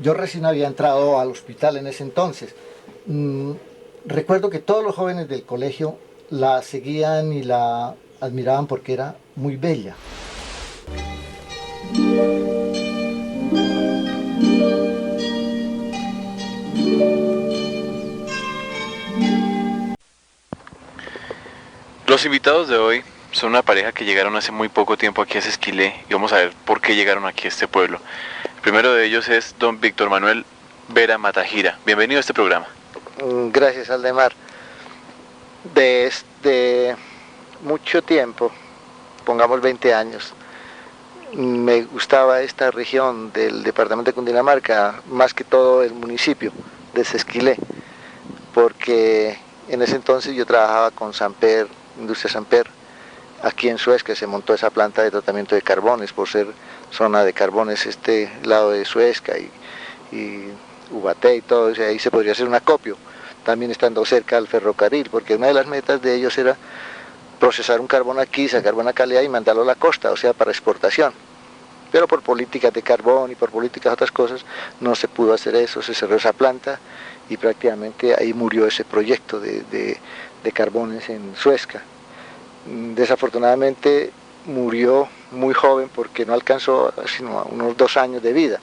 Yo recién había entrado al hospital en ese entonces. Mm, Recuerdo que todos los jóvenes del colegio la seguían y la admiraban porque era muy bella. Los invitados de hoy son una pareja que llegaron hace muy poco tiempo aquí a Sesquilé y vamos a ver por qué llegaron aquí a este pueblo. El primero de ellos es don Víctor Manuel Vera Matajira. Bienvenido a este programa. Gracias, Aldemar. Desde mucho tiempo, pongamos 20 años, me gustaba esta región del departamento de Cundinamarca, más que todo el municipio de Sesquilé, porque en ese entonces yo trabajaba con Samper, Industria Samper, aquí en Suez, que se montó esa planta de tratamiento de carbones, por ser zona de carbones este lado de Suezca y Ubaté y todo, o sea, ahí se podría hacer un acopio, también estando cerca al ferrocarril, porque una de las metas de ellos era procesar un carbón aquí, sacar buena calidad y mandarlo a la costa, o sea, para exportación. Pero por políticas de carbón y por políticas de otras cosas no se pudo hacer eso, se cerró esa planta y prácticamente ahí murió ese proyecto de carbones en Suezca. Desafortunadamente murió muy joven porque no alcanzó sino unos 2 años de vida.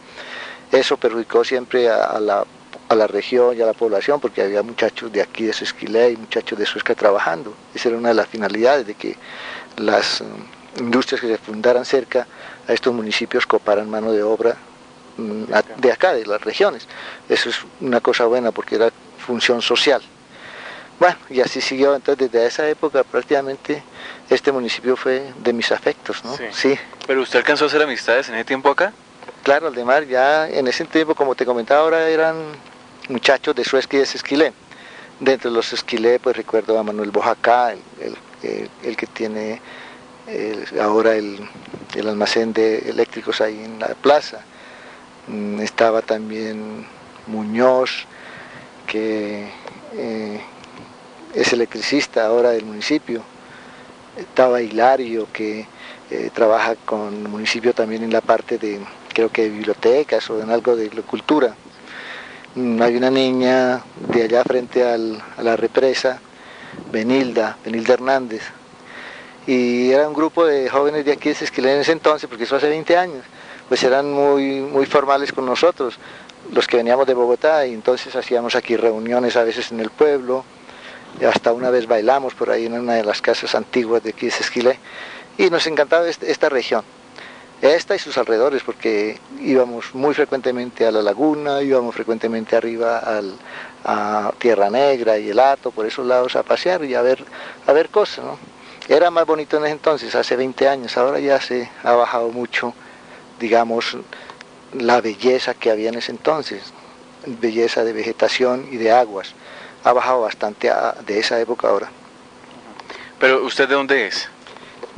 Eso perjudicó siempre a la región y a la población porque había muchachos de aquí de Sesquilé y muchachos de Suezca trabajando. Esa era una de las finalidades de que las industrias que se fundaran cerca a estos municipios coparan mano de obra de acá, de las regiones. Eso es una cosa buena porque era función social. Bueno, y así siguió, entonces desde esa época prácticamente este municipio fue de mis afectos, ¿no? Sí. Sí. ¿Pero usted alcanzó a hacer amistades en ese tiempo acá? Claro, Aldemar, ya en ese tiempo, como te comentaba ahora, eran muchachos de Suezca y de Sesquilé. Dentro de los Sesquilé, pues recuerdo a Manuel Bojacá, el que tiene ahora el almacén de eléctricos ahí en la plaza. Estaba también Muñoz, que es electricista ahora del municipio. Estaba Hilario, que trabaja con el municipio también en la parte de, creo que de bibliotecas o en algo de cultura. Hay una niña de allá frente a la represa, Benilda Hernández, y era un grupo de jóvenes de aquí de Sesquilé en ese entonces, porque eso hace 20 años, pues eran muy formales con nosotros, los que veníamos de Bogotá, y entonces hacíamos aquí reuniones a veces en el pueblo, y hasta una vez bailamos por ahí en una de las casas antiguas de aquí de Sesquilé, y nos encantaba esta región. Esta y sus alrededores, porque íbamos muy frecuentemente a la laguna, íbamos frecuentemente arriba a Tierra Negra y el Hato, por esos lados a pasear y a ver cosas, ¿no? Era más bonito en ese entonces, hace 20 años, ahora ya se ha bajado mucho, digamos, la belleza que había en ese entonces, belleza de vegetación y de aguas, ha bajado bastante de esa época ahora. ¿Pero usted de dónde es?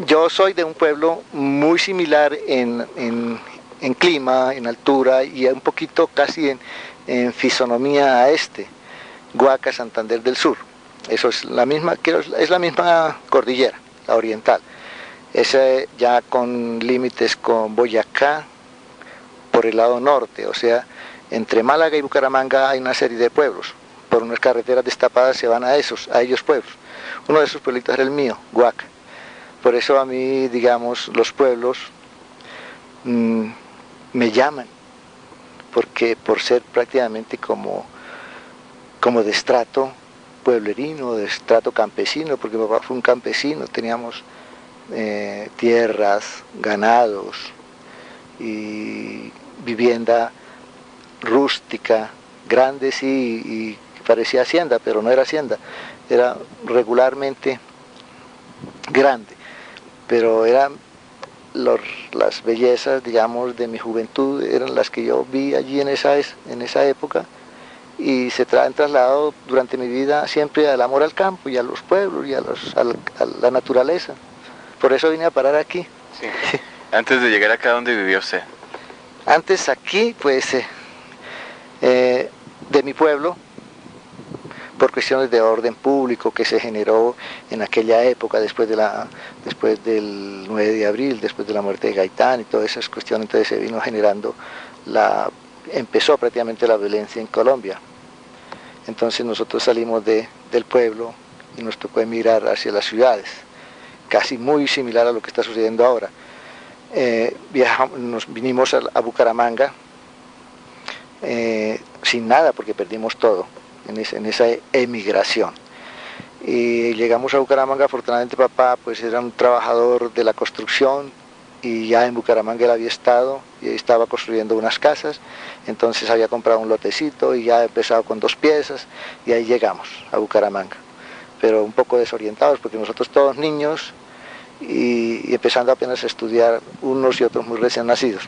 Yo soy de un pueblo muy similar en clima, en altura y un poquito casi en fisonomía a Guaca, Santander del Sur. Eso es la misma, es la misma cordillera, la oriental. Es ya con límites con Boyacá por el lado norte, o sea, entre Málaga y Bucaramanga hay una serie de pueblos. Por unas carreteras destapadas se van a ellos pueblos. Uno de esos pueblitos era el mío, Guaca. Por eso a mí, digamos, los pueblos me llaman, porque por ser prácticamente como de estrato pueblerino, de estrato campesino, porque mi papá fue un campesino, teníamos tierras, ganados y vivienda rústica, grande sí, y parecía hacienda, pero no era hacienda, era regularmente grande. Pero eran las bellezas, digamos, de mi juventud, eran las que yo vi allí en esa época, y se han trasladado durante mi vida siempre al amor al campo y a los pueblos y a la naturaleza. Por eso vine a parar aquí. Sí. Antes de llegar acá, ¿dónde vivió usted? Antes aquí, pues, de mi pueblo, por cuestiones de orden público que se generó en aquella época, después del 9 de abril, después de la muerte de Gaitán y todas esas cuestiones, entonces se vino generando empezó prácticamente la violencia en Colombia. Entonces nosotros salimos del pueblo y nos tocó emigrar hacia las ciudades, casi muy similar a lo que está sucediendo ahora. Nos vinimos a Bucaramanga sin nada porque perdimos todo en esa emigración. Y llegamos a Bucaramanga, afortunadamente papá pues era un trabajador de la construcción y ya en Bucaramanga él había estado y estaba construyendo unas casas, entonces había comprado un lotecito y ya empezado con 2 piezas y ahí llegamos a Bucaramanga, pero un poco desorientados porque nosotros todos niños y empezando apenas a estudiar, unos y otros muy recién nacidos,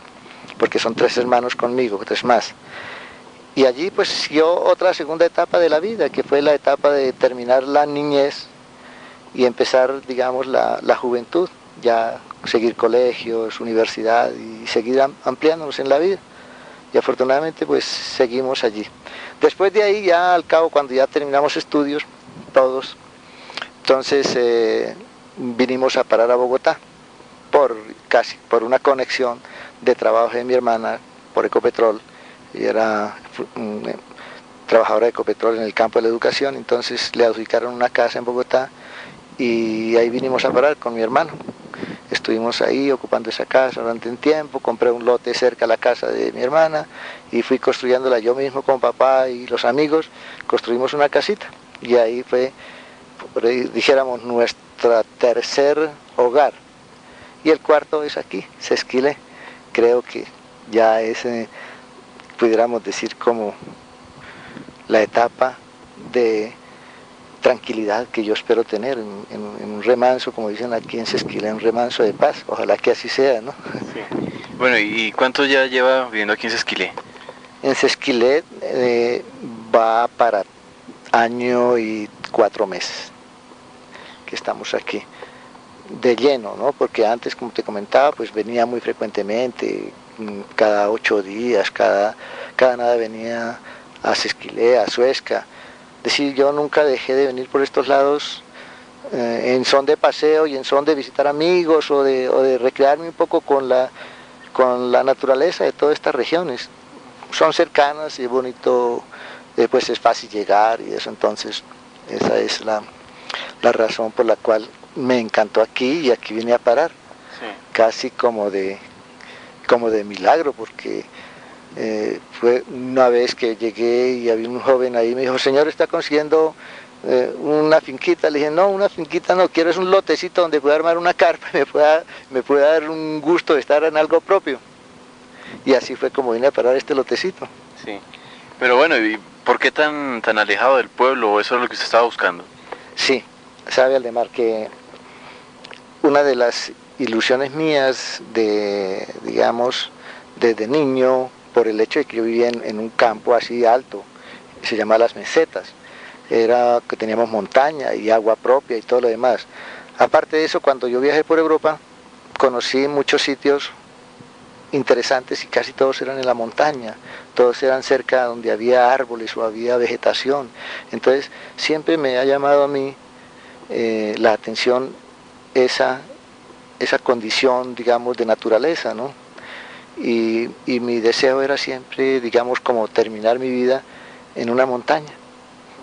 porque son 3 hermanos conmigo, 3 más. Y allí pues siguió otra segunda etapa de la vida, que fue la etapa de terminar la niñez y empezar, digamos, la juventud, ya seguir colegios, universidad y seguir ampliándonos en la vida. Y afortunadamente pues seguimos allí. Después de ahí ya al cabo, cuando ya terminamos estudios, todos, entonces vinimos a parar a Bogotá, casi por una conexión de trabajo de mi hermana por Ecopetrol. Y era trabajadora de Ecopetrol en el campo de la educación, entonces le adjudicaron una casa en Bogotá y ahí vinimos a parar con mi hermano. Estuvimos ahí ocupando esa casa durante un tiempo, compré un lote cerca a la casa de mi hermana y fui construyéndola yo mismo con papá y los amigos, construimos una casita y ahí fue, dijéramos, nuestro tercer hogar. Y el cuarto es aquí, Sesquilé. Creo que ya es, pudiéramos decir, como la etapa de tranquilidad que yo espero tener en un remanso, como dicen aquí en Sesquilé, un remanso de paz. Ojalá que así sea, ¿no? Sí. Bueno, ¿y cuánto ya lleva viviendo aquí en Sesquilé? En Sesquilé va para año y 4 meses que estamos aquí de lleno, ¿no? Porque antes, como te comentaba, pues venía muy frecuentemente, cada 8 días, cada nada venía a Sesquilé, a Suezca. Es decir, yo nunca dejé de venir por estos lados en son de paseo y en son de visitar amigos o de recrearme un poco con la naturaleza de todas estas regiones. Son cercanas y es bonito, pues es fácil llegar y eso, entonces esa es la razón por la cual me encantó aquí y aquí vine a parar. Sí. Casi como de milagro, porque fue una vez que llegué y había un joven ahí, me dijo, señor, ¿está consiguiendo una finquita? Le dije, no, una finquita no, quiero es un lotecito donde pueda armar una carpa, me pueda dar un gusto de estar en algo propio. Y así fue como vine a parar este lotecito. Sí, pero bueno, ¿y por qué tan alejado del pueblo? ¿Eso es lo que usted estaba buscando? Sí, sabe, Aldemar, que una de las ilusiones mías digamos, desde niño, por el hecho de que yo vivía en un campo así alto, se llama Las Mesetas, era que teníamos montaña y agua propia y todo lo demás. Aparte de eso, cuando yo viajé por Europa, conocí muchos sitios interesantes y casi todos eran en la montaña, todos eran cerca donde había árboles o había vegetación. Entonces siempre me ha llamado a mí la atención esa condición, digamos, de naturaleza, ¿no? Y mi deseo era siempre, digamos, como terminar mi vida en una montaña,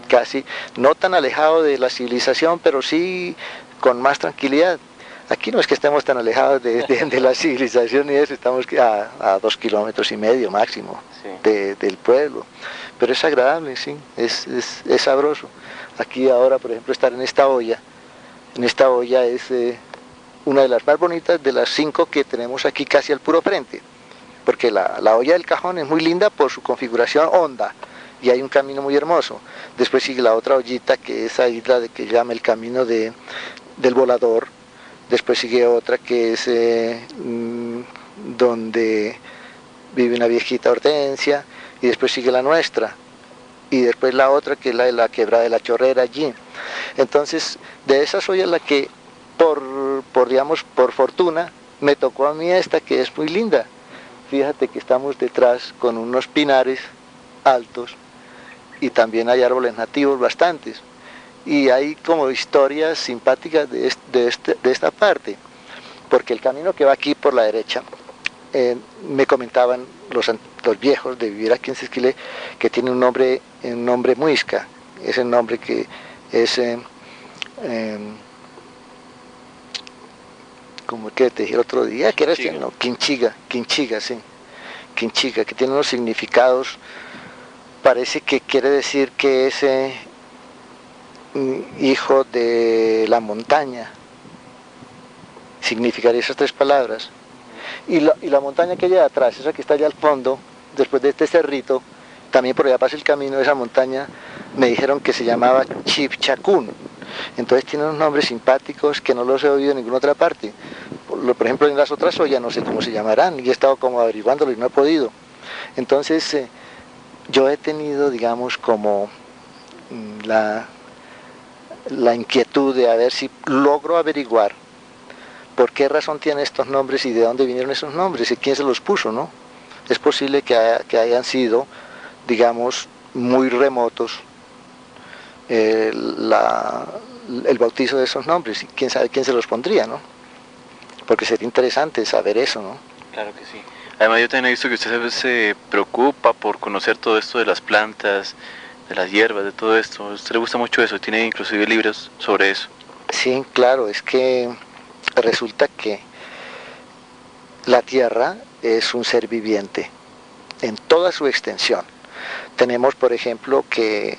casi no tan alejado de la civilización, pero sí con más tranquilidad. Aquí no es que estemos tan alejados de la civilización y eso, estamos a 2,5 kilómetros máximo, sí, del pueblo, pero es agradable, sí, es sabroso. Aquí ahora, por ejemplo, estar en esta olla es una de las más bonitas de las 5 que tenemos aquí casi al puro frente, porque la olla del Cajón es muy linda por su configuración honda y hay un camino muy hermoso. Después sigue la otra ollita, que es ahí la que llama el camino del Volador. Después sigue otra que es donde vive una viejita Hortensia, y después sigue la nuestra, y después la otra que es la de la Quebrada de la Chorrera allí. Entonces, de esas ollas la que digamos, por fortuna, me tocó a mí esta, que es muy linda. Fíjate que estamos detrás con unos pinares altos y también hay árboles nativos bastantes. Y hay como historias simpáticas de esta parte, porque el camino que va aquí por la derecha, me comentaban los viejos de vivir aquí en Sesquilé, que tiene un nombre muisca, es el nombre que es, como que te dije el otro día, que era este, no, Quinchiga, sí, Quinchiga, que tiene unos significados, parece que quiere decir que es hijo de la montaña, significaría esas tres palabras. Y la montaña que hay atrás, esa que está allá al fondo, después de este cerrito, también por allá pasa el camino de esa montaña, me dijeron que se llamaba Chipchacún. Entonces tiene unos nombres simpáticos que no los he oído en ninguna otra parte. Por ejemplo, en las otras ollas no sé cómo se llamarán, y he estado como averiguándolo y no he podido. Entonces, yo he tenido, digamos, como la inquietud de a ver si logro averiguar por qué razón tienen estos nombres y de dónde vinieron esos nombres y quién se los puso, ¿no? Es posible que hayan sido, digamos, muy remotos el bautizo de esos nombres, y quién sabe quién se los pondría, ¿no? Porque sería interesante saber eso, ¿no? Claro que sí. Además yo también he visto que usted se preocupa por conocer todo esto de las plantas, de las hierbas, de todo esto. A usted le gusta mucho eso, tiene inclusive libros sobre eso. Sí, claro, es que resulta que la Tierra es un ser viviente en toda su extensión. Tenemos, por ejemplo, que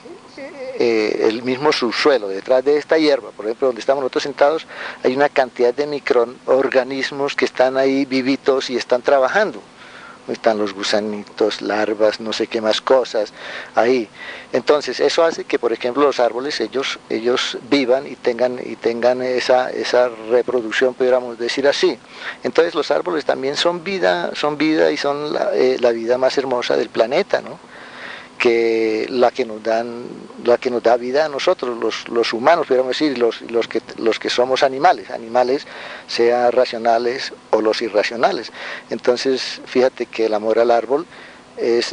el mismo subsuelo, detrás de esta hierba, por ejemplo, donde estamos nosotros sentados, hay una cantidad de microorganismos que están ahí vivitos y están trabajando. Están los gusanitos, larvas, no sé qué más cosas ahí. Entonces eso hace que, por ejemplo, los árboles ellos vivan y tengan esa reproducción, pudiéramos decir así. Entonces los árboles también son vida y son la vida más hermosa del planeta, ¿no? Que la que nos da vida a nosotros, los humanos, podríamos decir, los que somos animales, sea racionales o los irracionales. Entonces, fíjate que el amor al árbol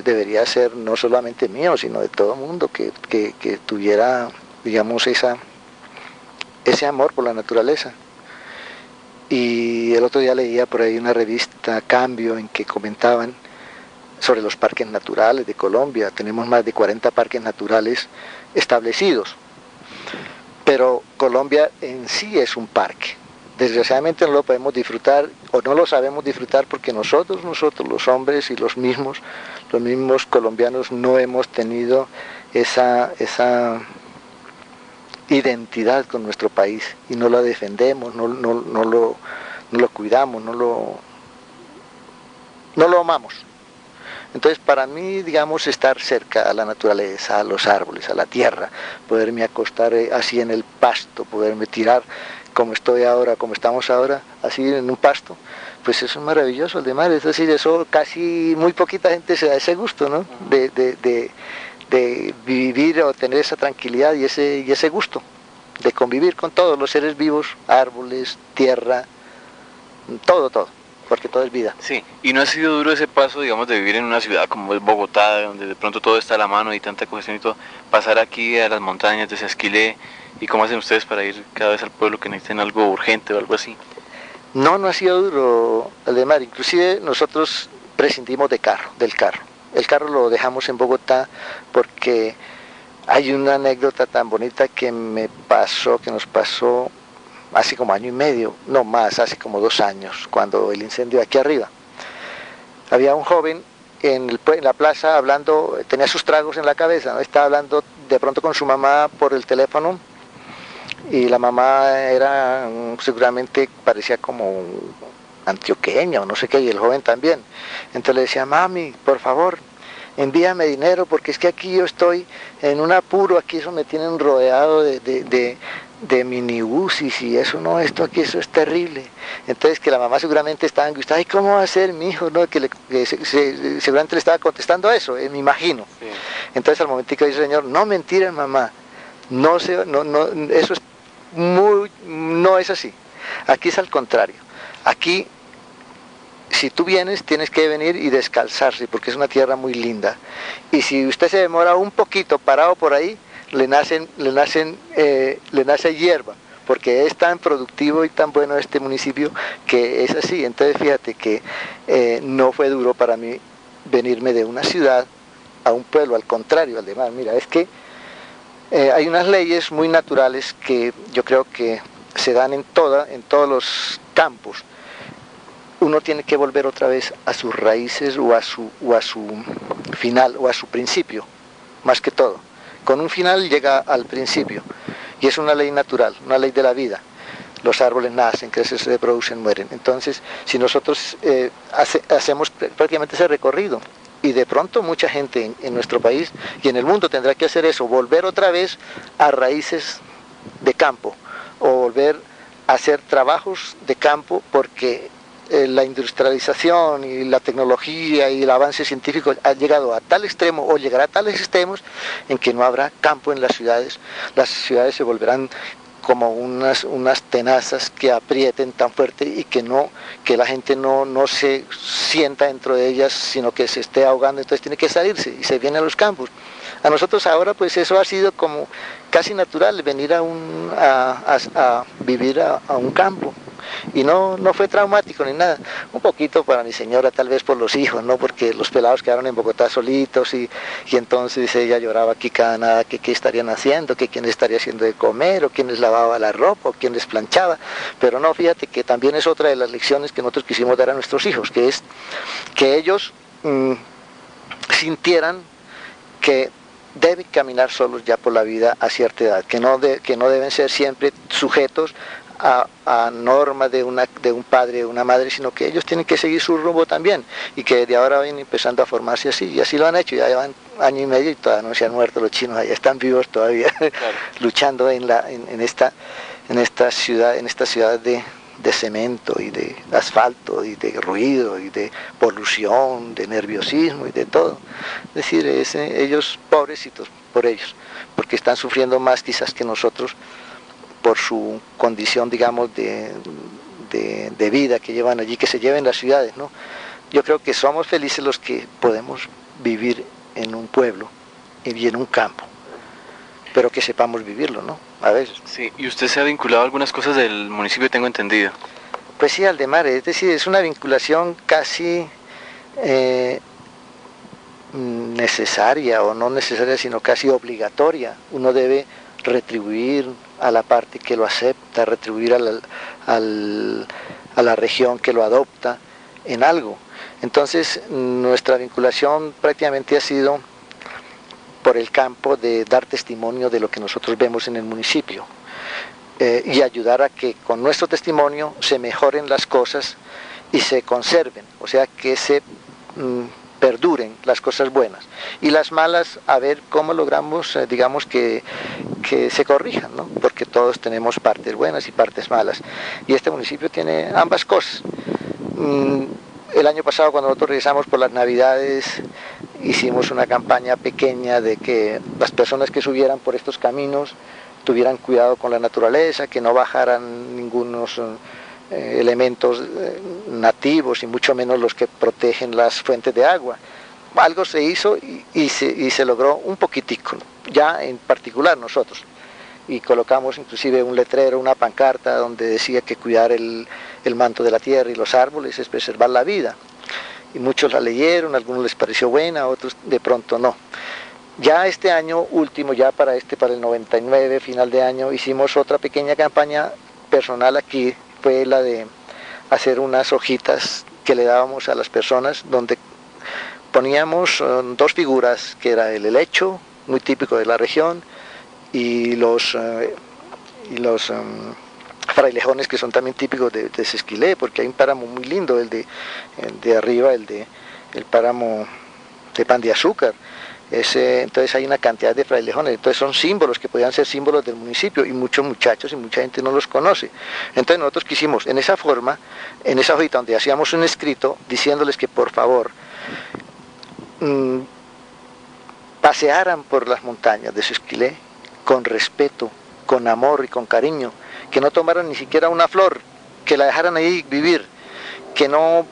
debería ser no solamente mío, sino de todo mundo, que tuviera, digamos, ese amor por la naturaleza. Y el otro día leía por ahí una revista, Cambio, en que comentaban sobre los parques naturales de Colombia. Tenemos más de 40 parques naturales establecidos, pero Colombia en sí es un parque. Desgraciadamente no lo podemos disfrutar o no lo sabemos disfrutar porque nosotros los hombres y los mismos colombianos no hemos tenido esa identidad con nuestro país y no la defendemos, no lo cuidamos, no lo amamos. Entonces, para mí, digamos, estar cerca a la naturaleza, a los árboles, a la tierra, poderme acostar así en el pasto, poderme tirar como estoy ahora, como estamos ahora, así en un pasto, pues eso es maravilloso, el de mar. Es decir, eso casi muy poquita gente se da ese gusto, ¿no? De vivir o tener esa tranquilidad y ese gusto de convivir con todos los seres vivos, árboles, tierra, todo. Porque todo es vida. Sí, y no ha sido duro ese paso, digamos, de vivir en una ciudad como es Bogotá, donde de pronto todo está a la mano y tanta congestión y todo, pasar aquí a las montañas de Sesquilé, y cómo hacen ustedes para ir cada vez al pueblo que necesiten algo urgente o algo así. No ha sido duro, Aldemar, inclusive nosotros prescindimos del carro. El carro lo dejamos en Bogotá porque hay una anécdota tan bonita que nos pasó hace como año y medio, no más, hace como 2 años, cuando el incendio aquí arriba. Había un joven en la plaza hablando, tenía sus tragos en la cabeza, ¿no? Estaba hablando de pronto con su mamá por el teléfono, y la mamá era, seguramente parecía como antioqueña o no sé qué, y el joven también. Entonces le decía: mami, por favor, envíame dinero, porque es que aquí yo estoy en un apuro, aquí eso me tienen rodeado de minibuses y eso no, esto aquí, eso es terrible. Entonces, que la mamá seguramente estaba angustiada: ay, ¿cómo va a ser mi hijo? ¿No? Seguramente le estaba contestando eso, me imagino. Sí. Entonces al momento que dice: señor, no, mentira, mamá, eso es no es así. Aquí es al contrario. Aquí, si tú vienes, tienes que venir y descalzarse, porque es una tierra muy linda. Y si usted se demora un poquito parado por ahí, le nace hierba, porque es tan productivo y tan bueno este municipio que es así. Entonces fíjate que no fue duro para mí venirme de una ciudad a un pueblo, al contrario, además, mira, es que hay unas leyes muy naturales que yo creo que se dan en todos los campos. Uno tiene que volver otra vez a sus raíces o a su final o a su principio, más que todo. Con un final llega al principio y es una ley natural, una ley de la vida. Los árboles nacen, crecen, se reproducen, mueren. Entonces, si nosotros hacemos prácticamente ese recorrido, y de pronto mucha gente en nuestro país y en el mundo tendrá que hacer eso, volver otra vez a raíces de campo, o volver a hacer trabajos de campo, porque la industrialización y la tecnología y el avance científico ha llegado a tal extremo o llegará a tales extremos en que no habrá campo en las ciudades se volverán como unas tenazas que aprieten tan fuerte y que la gente no se sienta dentro de ellas, sino que se esté ahogando, entonces tiene que salirse y se viene a los campos. A nosotros ahora pues eso ha sido como casi natural, venir a vivir a un campo. Y no fue traumático ni nada, un poquito para mi señora, tal vez por los hijos, ¿no? Porque los pelados quedaron en Bogotá solitos y entonces ella lloraba aquí cada nada, que qué estarían haciendo, que quién les estaría haciendo de comer, o quién les lavaba la ropa, o quién les planchaba. Pero no, fíjate que también es otra de las lecciones que nosotros quisimos dar a nuestros hijos, que es que ellos sintieran que deben caminar solos ya por la vida a cierta edad, que no deben ser siempre sujetos a normas de un padre o una madre, sino que ellos tienen que seguir su rumbo también, y que de ahora van empezando a formarse así, y así lo han hecho, ya llevan año y medio y todavía no se han muerto los chinos, allá están vivos todavía, claro. Luchando en esta ciudad de cemento y de asfalto y de ruido y de polución, de nerviosismo y de todo. Es decir, ellos, pobrecitos por ellos, porque están sufriendo más quizás que nosotros por su condición, digamos, de vida que llevan allí, que se lleven las ciudades, ¿no? Yo creo que somos felices los que podemos vivir en un pueblo y en un campo, pero que sepamos vivirlo, ¿no? A veces. Sí, y usted se ha vinculado a algunas cosas del municipio, tengo entendido. Pues sí, Aldemar, es decir, es una vinculación casi necesaria, o no necesaria, sino casi obligatoria. Uno debe retribuir a la parte que lo acepta, retribuir a la región que lo adopta en algo. Entonces, nuestra vinculación prácticamente ha sido por el campo de dar testimonio de lo que nosotros vemos en el municipio, y ayudar a que con nuestro testimonio se mejoren las cosas y se conserven, o sea, que se perduren las cosas buenas, y las malas a ver cómo logramos, digamos, que se corrijan, ¿no? Porque todos tenemos partes buenas y partes malas, y este municipio tiene ambas cosas. El año pasado, cuando nosotros regresamos por las Navidades, hicimos una campaña pequeña de que las personas que subieran por estos caminos tuvieran cuidado con la naturaleza, que no bajaran ningunos elementos nativos, y mucho menos los que protegen las fuentes de agua. Algo se hizo y se logró un poquitico, ya en particular nosotros, y colocamos inclusive un letrero, una pancarta donde decía que cuidar el manto de la tierra y los árboles es preservar la vida, y muchos la leyeron, a algunos les pareció buena, a otros de pronto no. Ya este año último, ya para el 99, final de año, hicimos otra pequeña campaña personal aquí, fue la de hacer unas hojitas que le dábamos a las personas, donde poníamos dos figuras, que era el helecho, muy típico de la región, y los frailejones, que son también típicos de Sesquilé, porque hay un páramo muy lindo, el de arriba, el páramo de Pan de Azúcar. Entonces hay una cantidad de frailejones, entonces son símbolos que podían ser símbolos del municipio, y muchos muchachos y mucha gente no los conoce. Entonces nosotros quisimos, en esa forma, en esa hojita donde hacíamos un escrito, diciéndoles que por favor pasearan por las montañas de Sesquilé con respeto, con amor y con cariño, que no tomaran ni siquiera una flor, que la dejaran ahí vivir, que no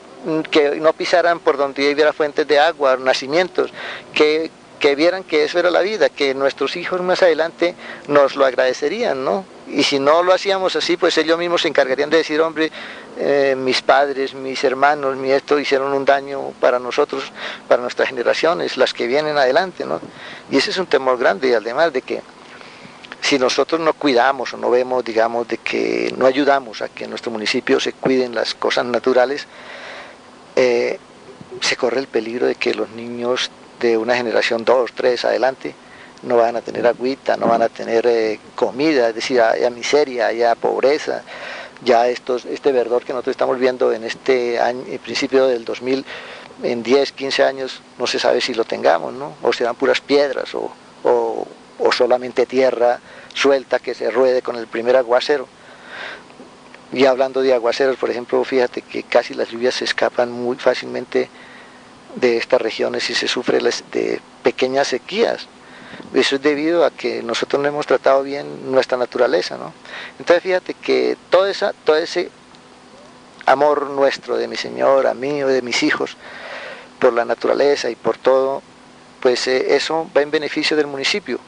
pisaran por donde hubiera fuentes de agua, nacimientos, que que vieran que eso era la vida, que nuestros hijos más adelante nos lo agradecerían, ¿no? Y si no lo hacíamos así, pues ellos mismos se encargarían de decir, hombre, mis padres, mis hermanos, mi esto hicieron un daño para nosotros, para nuestras generaciones, las que vienen adelante, ¿no? Y ese es un temor grande, además de que si nosotros no cuidamos o no vemos, digamos, de que no ayudamos a que en nuestro municipio se cuiden las cosas naturales, se corre el peligro de que los niños de una generación 2, 3 adelante no van a tener agüita, no van a tener comida, es decir, haya miseria, haya pobreza. Ya este verdor que nosotros estamos viendo en este año, en principio del 2000, en 10, 15 años, no se sabe si lo tengamos, ¿no? O serán puras piedras o solamente tierra suelta que se ruede con el primer aguacero. Y hablando de aguaceros, por ejemplo, fíjate que casi las lluvias se escapan muy fácilmente de estas regiones y se sufre de pequeñas sequías. Eso es debido a que nosotros no hemos tratado bien nuestra naturaleza, ¿no? Entonces fíjate que todo ese amor nuestro, de mi señora, mío, de mis hijos, por la naturaleza y por todo, pues eso va en beneficio del municipio,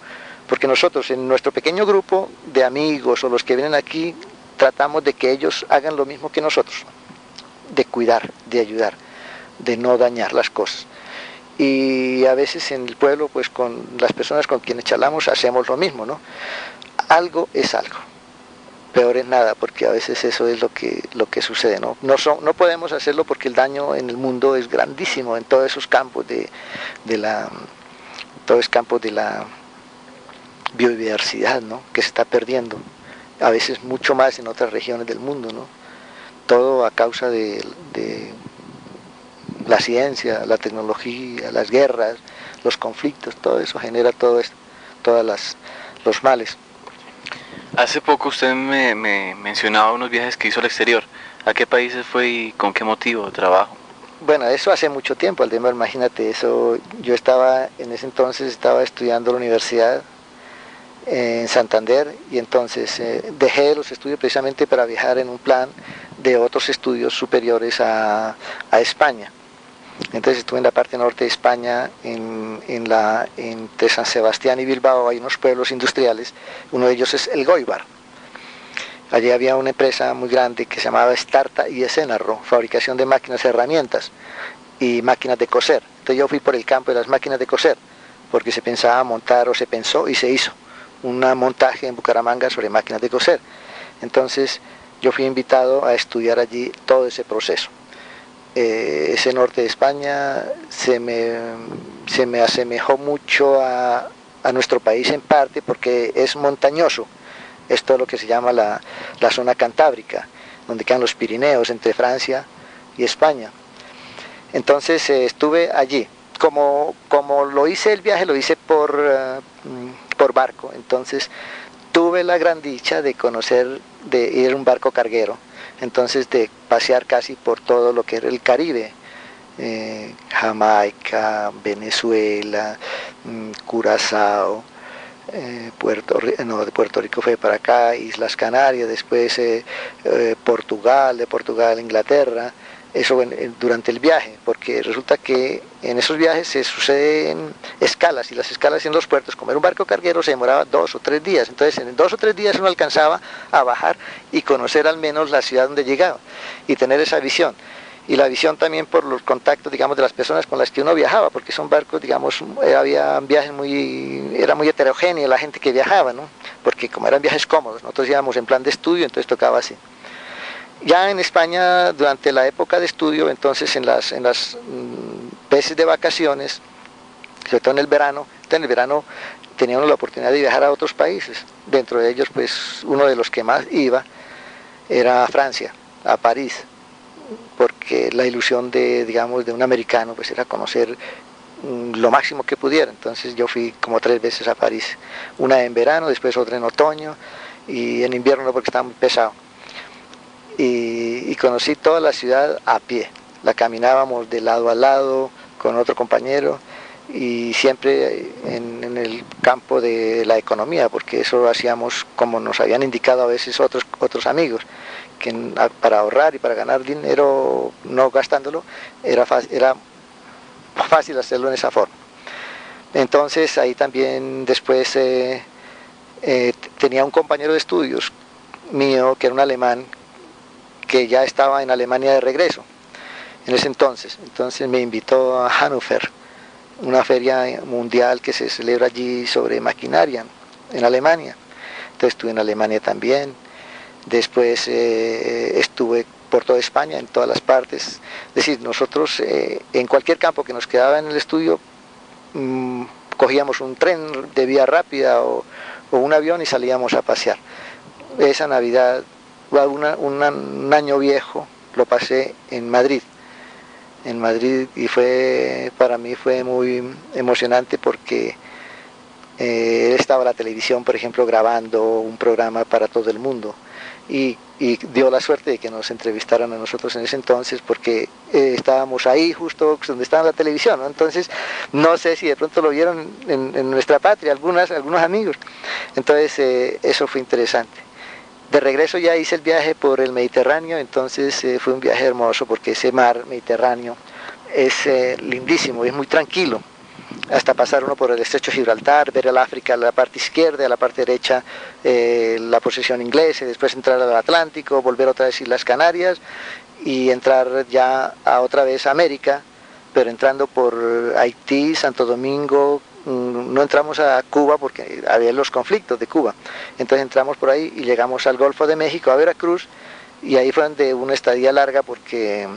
porque nosotros en nuestro pequeño grupo de amigos o los que vienen aquí, tratamos de que ellos hagan lo mismo que nosotros, de cuidar, de ayudar, de no dañar las cosas. Y a veces en el pueblo, pues con las personas con quienes charlamos, hacemos lo mismo, ¿no? Algo es algo, peor es nada, porque a veces eso es lo que sucede, ¿no? No podemos hacerlo porque el daño en el mundo es grandísimo en todos esos campos de la biodiversidad, ¿no? Que se está perdiendo, a veces mucho más en otras regiones del mundo, ¿no? Todo a causa de la ciencia, la tecnología, las guerras, los conflictos, todo eso genera todo esto, los males. Hace poco usted me mencionaba unos viajes que hizo al exterior. ¿A qué países fue y con qué motivo de trabajo? Bueno, eso hace mucho tiempo, Aldemar, imagínate, eso, yo en ese entonces estaba estudiando en la universidad en Santander y entonces dejé los estudios precisamente para viajar en un plan de otros estudios superiores a España. Entonces estuve en la parte norte de España, entre San Sebastián y Bilbao hay unos pueblos industriales, uno de ellos es el Goibar. Allí había una empresa muy grande que se llamaba Starta y Esenarro, fabricación de máquinas, herramientas y máquinas de coser. Entonces yo fui por el campo de las máquinas de coser, porque se pensaba montar o se pensó y se hizo un montaje en Bucaramanga sobre máquinas de coser. Entonces yo fui invitado a estudiar allí todo ese proceso. Ese norte de España se me asemejó mucho a nuestro país en parte porque es montañoso, es todo lo que se llama la zona cantábrica, donde quedan los Pirineos entre Francia y España. Entonces estuve allí, como lo hice el viaje, lo hice por barco, entonces tuve la gran dicha de ir en un barco carguero, entonces de pasear casi por todo lo que era el Caribe, Jamaica, Venezuela, Curazao, de Puerto Rico fue para acá, Islas Canarias, después Portugal, de Portugal a Inglaterra, eso durante el viaje, porque resulta que en esos viajes se suceden escalas, y las escalas en los puertos, como era un barco carguero, se demoraba 2 o 3 días, entonces en 2 o 3 días uno alcanzaba a bajar y conocer al menos la ciudad donde llegaba, y tener esa visión, y la visión también por los contactos, digamos, de las personas con las que uno viajaba, porque son barcos, digamos, había viajes era muy heterogénea la gente que viajaba, ¿no? Porque como eran viajes cómodos, nosotros íbamos en plan de estudio, entonces tocaba así. Ya en España, durante la época de estudio, entonces en las veces de vacaciones, sobre todo en el verano teníamos la oportunidad de viajar a otros países. Dentro de ellos, pues, uno de los que más iba era a Francia, a París, porque la ilusión de un americano, pues, era conocer lo máximo que pudiera. Entonces yo fui como 3 veces a París, una en verano, después otra en otoño, y en invierno no, porque estaba muy pesado. Y conocí toda la ciudad a pie, la caminábamos de lado a lado con otro compañero y siempre en el campo de la economía, porque eso lo hacíamos como nos habían indicado a veces otros amigos, que para ahorrar y para ganar dinero no gastándolo era fácil hacerlo en esa forma. Entonces ahí también después tenía un compañero de estudios mío que era un alemán que ya estaba en Alemania de regreso en ese entonces. Entonces me invitó a Hannover, una feria mundial que se celebra allí sobre maquinaria en Alemania. Entonces estuve en Alemania también. Después estuve por toda España, en todas las partes. Es decir, nosotros en cualquier campo que nos quedaba en el estudio, cogíamos un tren de vía rápida o un avión y salíamos a pasear. Esa Navidad, un año viejo, lo pasé en Madrid. En Madrid, y para mí fue muy emocionante porque estaba la televisión, por ejemplo, grabando un programa para todo el mundo. Y dio la suerte de que nos entrevistaran a nosotros en ese entonces porque estábamos ahí justo donde estaba la televisión, ¿no? Entonces no sé si de pronto lo vieron en nuestra patria algunos amigos. Entonces eso fue interesante. De regreso ya hice el viaje por el Mediterráneo. Entonces fue un viaje hermoso porque ese mar Mediterráneo es lindísimo, es muy tranquilo, hasta pasar uno por el estrecho de Gibraltar, ver el África a la parte izquierda, a la parte derecha la posesión inglesa, después entrar al Atlántico, volver otra vez a Islas Canarias y entrar ya otra vez a América, pero entrando por Haití, Santo Domingo. No entramos a Cuba porque había los conflictos de Cuba, entonces entramos por ahí y llegamos al Golfo de México, a Veracruz, y ahí fue donde una estadía larga porque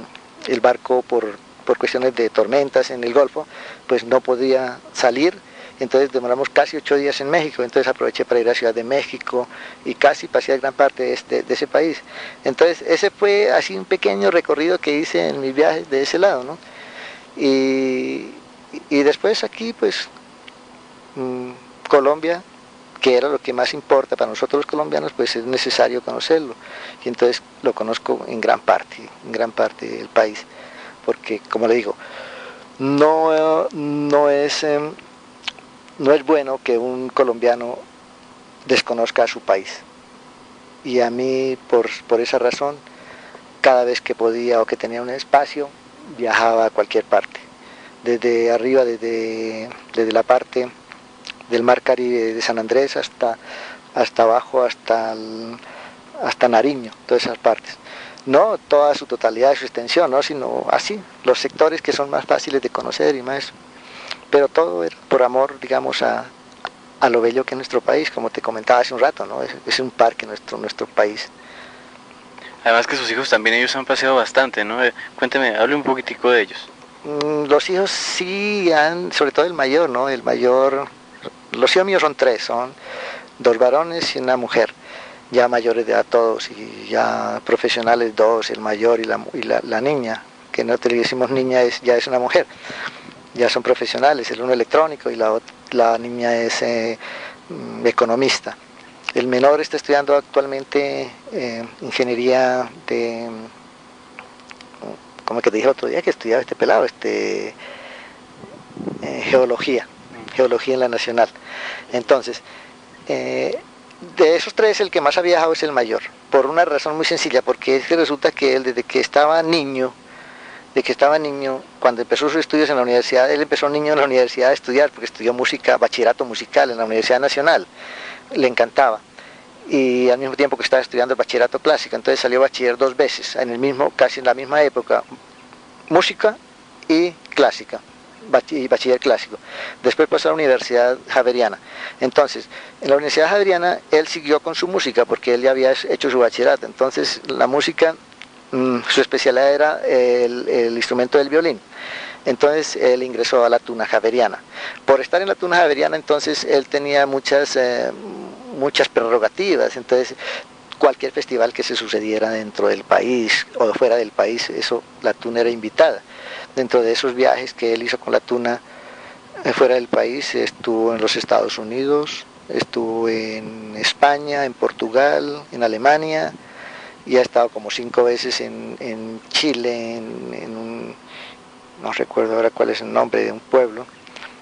el barco por cuestiones de tormentas en el Golfo, pues no podía salir. Entonces demoramos casi 8 días en México. Entonces aproveché para ir a Ciudad de México y casi pasé gran parte de ese país. Entonces ese fue así un pequeño recorrido que hice en mis viajes de ese lado, ¿no? Y después aquí pues Colombia, que era lo que más importa para nosotros los colombianos, pues es necesario conocerlo. Y entonces lo conozco en gran parte del país. Porque, como le digo, no es bueno que un colombiano desconozca a su país. Y a mí, por esa razón, cada vez que podía o que tenía un espacio, viajaba a cualquier parte. Desde arriba, desde la parte del mar Caribe de San Andrés hasta abajo, hasta Nariño, todas esas partes. No toda su totalidad, su extensión, ¿no? Sino así, los sectores que son más fáciles de conocer y más. Pero todo era por amor, digamos, a lo bello que es nuestro país, como te comentaba hace un rato, ¿no? Es un parque nuestro país. Además que sus hijos también, ellos han paseado bastante, ¿no? Cuénteme, hable un poquitico de ellos. Los hijos sí sobre todo el mayor, ¿no? El mayor, los hijos míos son 3, son 2 varones y una mujer. Ya mayores de edad todos y ya profesionales 2, el mayor y la niña, que nosotros le decimos niña, ya es una mujer, ya son profesionales, el uno electrónico y la niña es economista. El menor está estudiando actualmente ingeniería de, como que te dije otro día que estudiaba este pelado, geología en la Nacional. Entonces, de esos 3 el que más ha viajado es el mayor, por una razón muy sencilla, porque es que resulta que él desde que estaba niño, cuando empezó sus estudios en la universidad, él empezó niño en la universidad a estudiar, porque estudió música, bachillerato musical en la Universidad Nacional, le encantaba, y al mismo tiempo que estaba estudiando el bachillerato clásico, entonces salió bachiller 2 veces, casi en la misma época, música y clásica. Y bachiller clásico. Después pasó a la Universidad Javeriana. Entonces, en la Universidad Javeriana él siguió con su música porque él ya había hecho su bachillerato. Entonces, la música, su especialidad era el instrumento del violín. Entonces, él ingresó a la Tuna Javeriana. Por estar en la Tuna Javeriana, entonces, él tenía muchas prerrogativas. Entonces, cualquier festival que se sucediera dentro del país o fuera del país, la Tuna era invitada. Dentro de esos viajes que él hizo con la Tuna fuera del país, estuvo en los Estados Unidos, estuvo en España, en Portugal, en Alemania, y ha estado como 5 veces en Chile, no recuerdo ahora cuál es el nombre de un pueblo.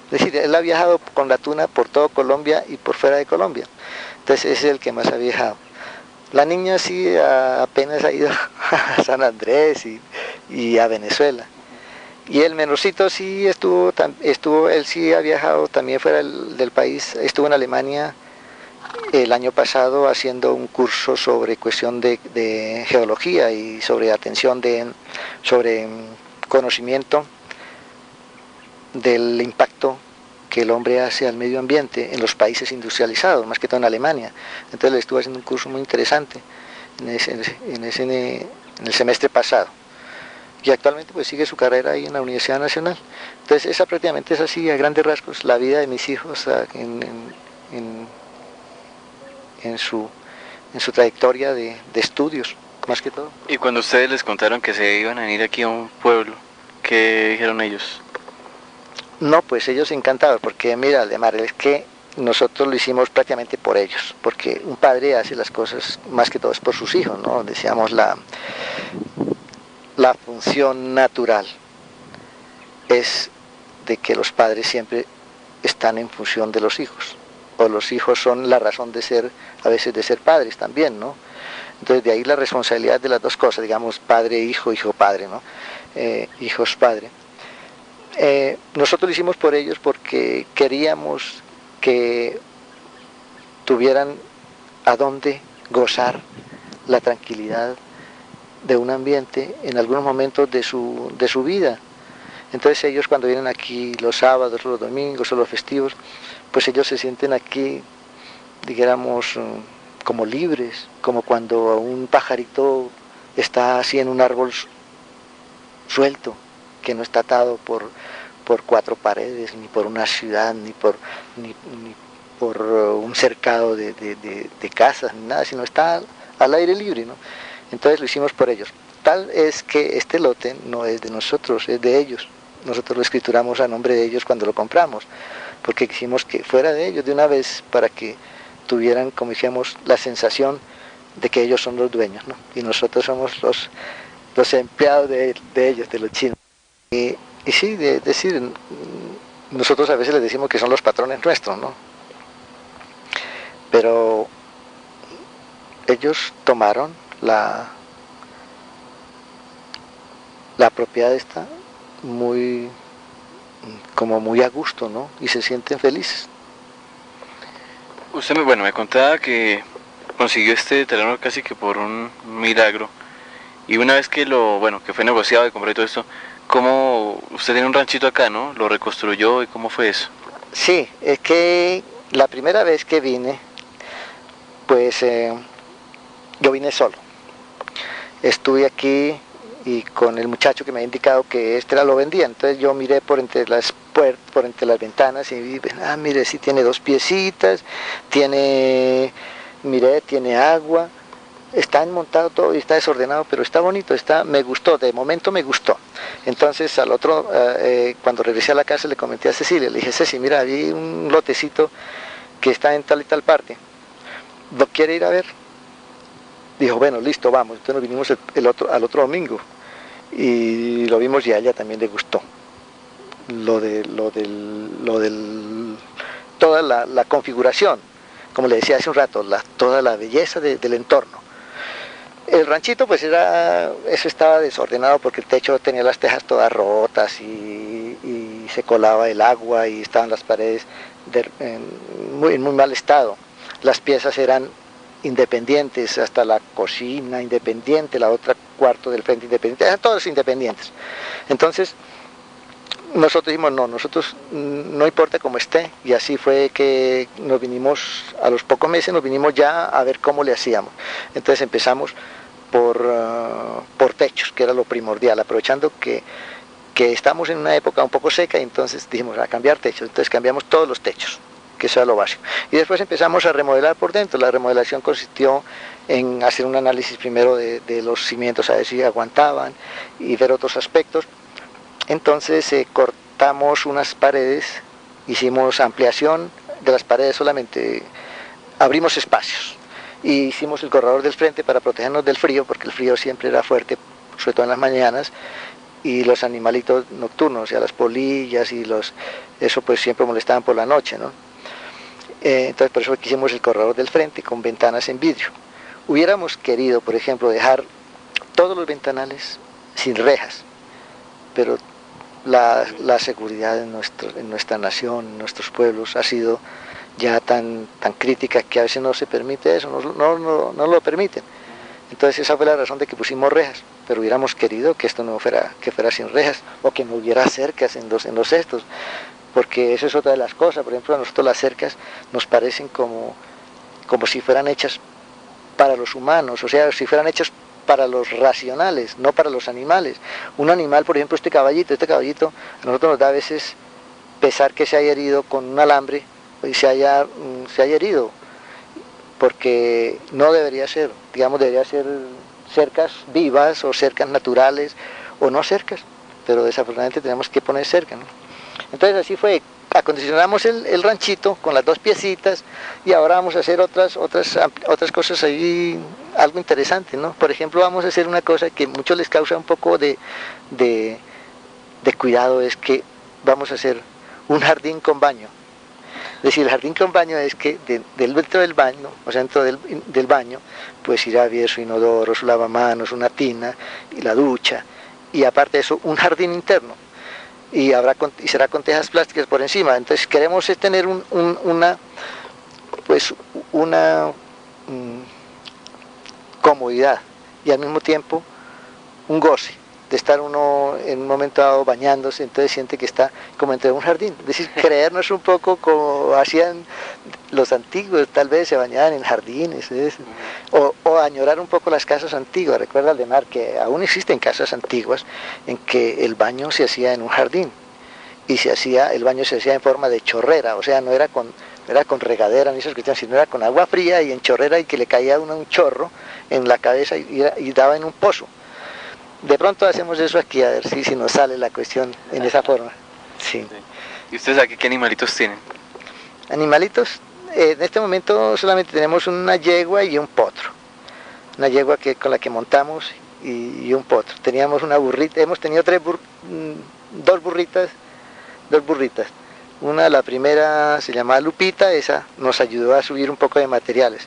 Es decir, él ha viajado con la Tuna por todo Colombia y por fuera de Colombia. Entonces ese es el que más ha viajado. La niña sí apenas ha ido a San Andrés y a Venezuela. Y el menorcito sí estuvo, él sí ha viajado también fuera del país, estuvo en Alemania el año pasado haciendo un curso sobre cuestión de geología y sobre sobre conocimiento del impacto que el hombre hace al medio ambiente en los países industrializados, más que todo en Alemania. Entonces le estuvo haciendo un curso muy interesante en el semestre pasado. Y actualmente pues sigue su carrera ahí en la Universidad Nacional. Entonces esa prácticamente es así, a grandes rasgos, la vida de mis hijos en su trayectoria de estudios, más que todo. Y cuando ustedes les contaron que se iban a venir aquí a un pueblo, ¿qué dijeron ellos? No, pues ellos encantados, porque mira, Aldemar, es que nosotros lo hicimos prácticamente por ellos, porque un padre hace las cosas más que todo es por sus hijos, ¿no? Decíamos la función natural es de que los padres siempre están en función de los hijos, o los hijos son la razón de ser, a veces de ser padres también, ¿no? Entonces de ahí la responsabilidad de las dos cosas, digamos, padre-hijo, hijo-padre, ¿no? Hijos-padre. Nosotros lo hicimos por ellos porque queríamos que tuvieran a dónde gozar la tranquilidad de un ambiente en algunos momentos de su vida. Entonces ellos cuando vienen aquí los sábados, los domingos o los festivos, pues ellos se sienten aquí, digamos, como libres, como cuando un pajarito está así en un árbol suelto, que no está atado por cuatro paredes, ni por una ciudad, ni por un cercado de casas, ni nada, sino está al aire libre, ¿no? Entonces lo hicimos por ellos. Tal es que este lote no es de nosotros, es de ellos. Nosotros lo escrituramos a nombre de ellos cuando lo compramos, porque quisimos que fuera de ellos de una vez para que tuvieran, como decíamos, la sensación de que ellos son los dueños, ¿no? Y nosotros somos los empleados de ellos, de los chinos. Y sí, decir, nosotros a veces les decimos que son los patrones nuestros, ¿no? Pero ellos tomaron la propiedad esta como muy a gusto, ¿no? Y se sienten felices. Usted me contaba que consiguió este terreno casi que por un milagro. Y una vez que que fue negociado y compró todo esto, ¿cómo usted tiene un ranchito acá, ¿no? ¿Lo reconstruyó y cómo fue eso? Sí, es que la primera vez que vine, pues yo vine solo. Estuve aquí y con el muchacho que me había indicado que lo vendía. Entonces yo miré por entre las ventanas y vi, mire, sí tiene 2 piecitas, tiene agua, está montado todo y está desordenado, pero está bonito, me gustó, de momento me gustó. Entonces al otro, cuando regresé a la casa le comenté a Cecilia, le dije, Ceci, mira, vi un lotecito que está en tal y tal parte, ¿lo quiere ir a ver? Dijo, bueno, listo, vamos. Entonces nos vinimos al otro domingo y lo vimos y a ella también le gustó. Toda la configuración, como le decía hace un rato, toda la belleza del entorno. El ranchito pues eso estaba desordenado porque el techo tenía las tejas todas rotas y se colaba el agua y estaban las paredes en muy mal estado. Las piezas eran independientes, hasta la cocina independiente, la otra cuarto del frente independiente, eran todos independientes. Entonces nosotros dijimos, nosotros no importa cómo esté, y así fue que nos vinimos, a los pocos meses nos vinimos ya a ver cómo le hacíamos. Entonces empezamos por techos, que era lo primordial, aprovechando que estamos en una época un poco seca, y entonces dijimos a cambiar techos. Entonces cambiamos todos los techos, que eso era lo básico. Y después empezamos a remodelar por dentro. La remodelación consistió en hacer un análisis primero de los cimientos, a ver si aguantaban, y ver otros aspectos. Entonces cortamos unas paredes, hicimos ampliación de las paredes solamente, abrimos espacios, y hicimos el corredor del frente para protegernos del frío, porque el frío siempre era fuerte, sobre todo en las mañanas, y los animalitos nocturnos, o sea, las polillas y eso pues siempre molestaban por la noche, ¿no? Entonces por eso hicimos el corredor del frente con ventanas en vidrio. Hubiéramos querido, por ejemplo, dejar todos los ventanales sin rejas, pero la seguridad en nuestra nación, en nuestros pueblos, ha sido ya tan crítica que a veces no se permite eso, no lo permiten. Entonces esa fue la razón de que pusimos rejas, pero hubiéramos querido que esto no fuera, que fuera sin rejas, o que no hubiera cercas en los cestos, porque eso es otra de las cosas. Por ejemplo, a nosotros las cercas nos parecen como si fueran hechas para los humanos, o sea, si fueran hechas para los racionales, no para los animales. Un animal, por ejemplo, este caballito, a nosotros nos da a veces pesar que se haya herido con un alambre y se haya herido, porque no debería ser, digamos, debería ser cercas vivas o cercas naturales o no cercas, pero desafortunadamente tenemos que poner cerca, ¿no? Entonces así fue, acondicionamos el ranchito con las 2 piecitas y ahora vamos a hacer otras cosas ahí, algo interesante, ¿no? Por ejemplo, vamos a hacer una cosa que a muchos les causa un poco de cuidado, es que vamos a hacer un jardín con baño. Es decir, el jardín con baño es que dentro del baño, o sea, dentro del baño, pues irá a haber su inodoro, su lavamanos, una tina y la ducha, y aparte de eso, un jardín interno. Y será con tejas plásticas por encima. Entonces queremos tener una comodidad y al mismo tiempo un goce de estar uno en un momento dado bañándose, entonces siente que está como entre un jardín. Es decir, creernos un poco como hacían los antiguos, tal vez se bañaban en jardines, o añorar un poco las casas antiguas. Recuerda, Aldemar, que aún existen casas antiguas en que el baño se hacía en un jardín, y el baño se hacía en forma de chorrera, o sea, no era con regadera ni esas cuestiones, sino era con agua fría y en chorrera, y que le caía a uno un chorro en la cabeza y daba en un pozo. De pronto hacemos eso aquí, a ver si nos sale la cuestión en esa forma. Sí. ¿Y ustedes aquí qué animalitos tienen? Animalitos, en este momento solamente tenemos una yegua y un potro. Una yegua con la que montamos y un potro. Teníamos una burrita, hemos tenido dos burritas. La primera se llamaba Lupita, esa nos ayudó a subir un poco de materiales.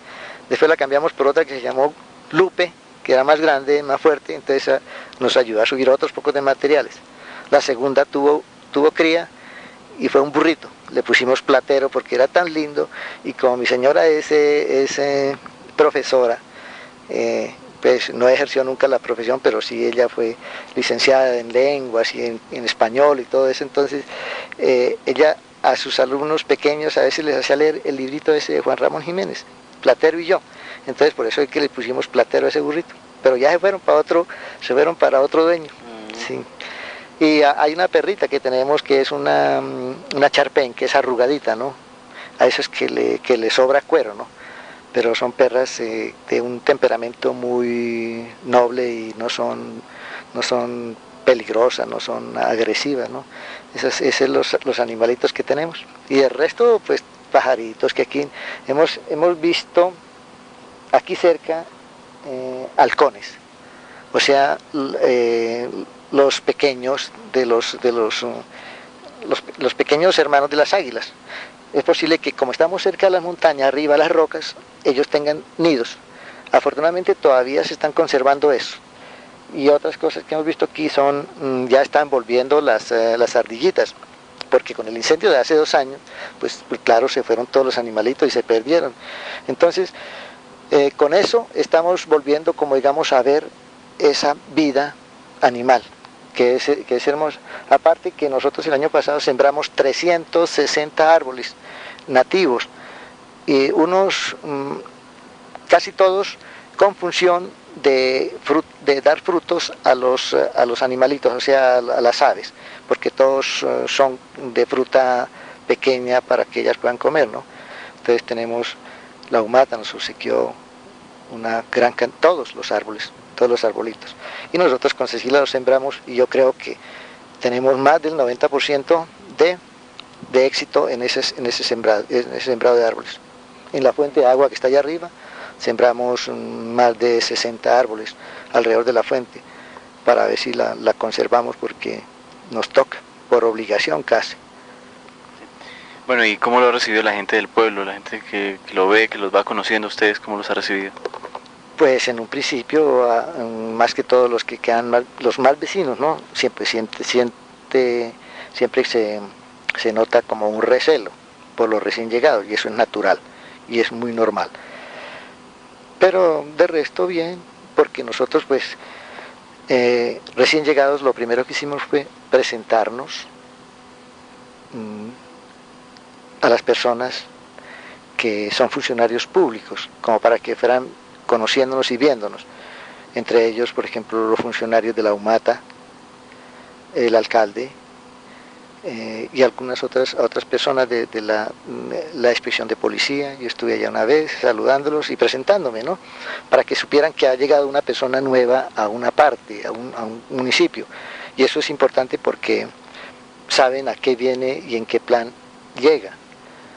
Después la cambiamos por otra que se llamó Lupe, que era más grande, más fuerte, entonces nos ayudó a subir otros pocos de materiales. La segunda tuvo cría y fue un burrito. Le pusimos Platero porque era tan lindo, y como mi señora es profesora, pues no ejerció nunca la profesión, pero sí ella fue licenciada en lenguas y en español y todo eso. Entonces ella a sus alumnos pequeños a veces les hacía leer el librito ese de Juan Ramón Jiménez, Platero y yo. Entonces por eso es que le pusimos Platero a ese burrito, pero ya se fueron para otro dueño. Sí. Y hay una perrita que tenemos que es una charpén, que es arrugadita, ¿no? A esas que le sobra cuero, ¿no? Pero son perras de un temperamento muy noble y no son peligrosas, no son agresivas, ¿no? Esos son los animalitos que tenemos. Y el resto, pues pajaritos, que aquí hemos visto aquí cerca halcones, o sea, los pequeños los pequeños hermanos de las águilas. Es posible que, como estamos cerca de las montañas, arriba de las rocas, ellos tengan nidos. Afortunadamente todavía se están conservando eso. Y otras cosas que hemos visto aquí ya están volviendo las ardillitas, porque con el incendio de hace 2 años, pues claro, se fueron todos los animalitos y se perdieron. Entonces, con eso estamos volviendo, como digamos, a ver esa vida animal, que es hermosa. Aparte que nosotros el año pasado sembramos 360 árboles nativos, y casi todos con función de dar frutos a los animalitos, o sea, a las aves, porque todos son de fruta pequeña para que ellas puedan comer, ¿no? Entonces tenemos, la humata nos obsequió todos los arbolitos, y nosotros con Cecilia los sembramos, y yo creo que tenemos más del 90% de éxito en ese sembrado de árboles. En la fuente de agua que está allá arriba sembramos más de 60 árboles alrededor de la fuente, para ver si la conservamos, porque nos toca, por obligación casi. Bueno, ¿y cómo lo ha recibido la gente del pueblo, la gente que lo ve, que los va conociendo a ustedes? ¿Cómo los ha recibido? Pues en un principio, más que todos los que quedan los más vecinos, ¿no? Siempre sienten siempre se nota como un recelo por los recién llegados, y eso es natural y es muy normal. Pero de resto bien, porque nosotros pues recién llegados lo primero que hicimos fue presentarnos a las personas que son funcionarios públicos, como para que fueran conociéndonos y viéndonos. Entre ellos, por ejemplo, los funcionarios de la UMATA, el alcalde, y algunas otras personas de la inspección de policía. Yo estuve allá una vez saludándolos y presentándome, ¿no? Para que supieran que ha llegado una persona nueva a una parte, a un municipio. Y eso es importante porque saben a qué viene y en qué plan llega.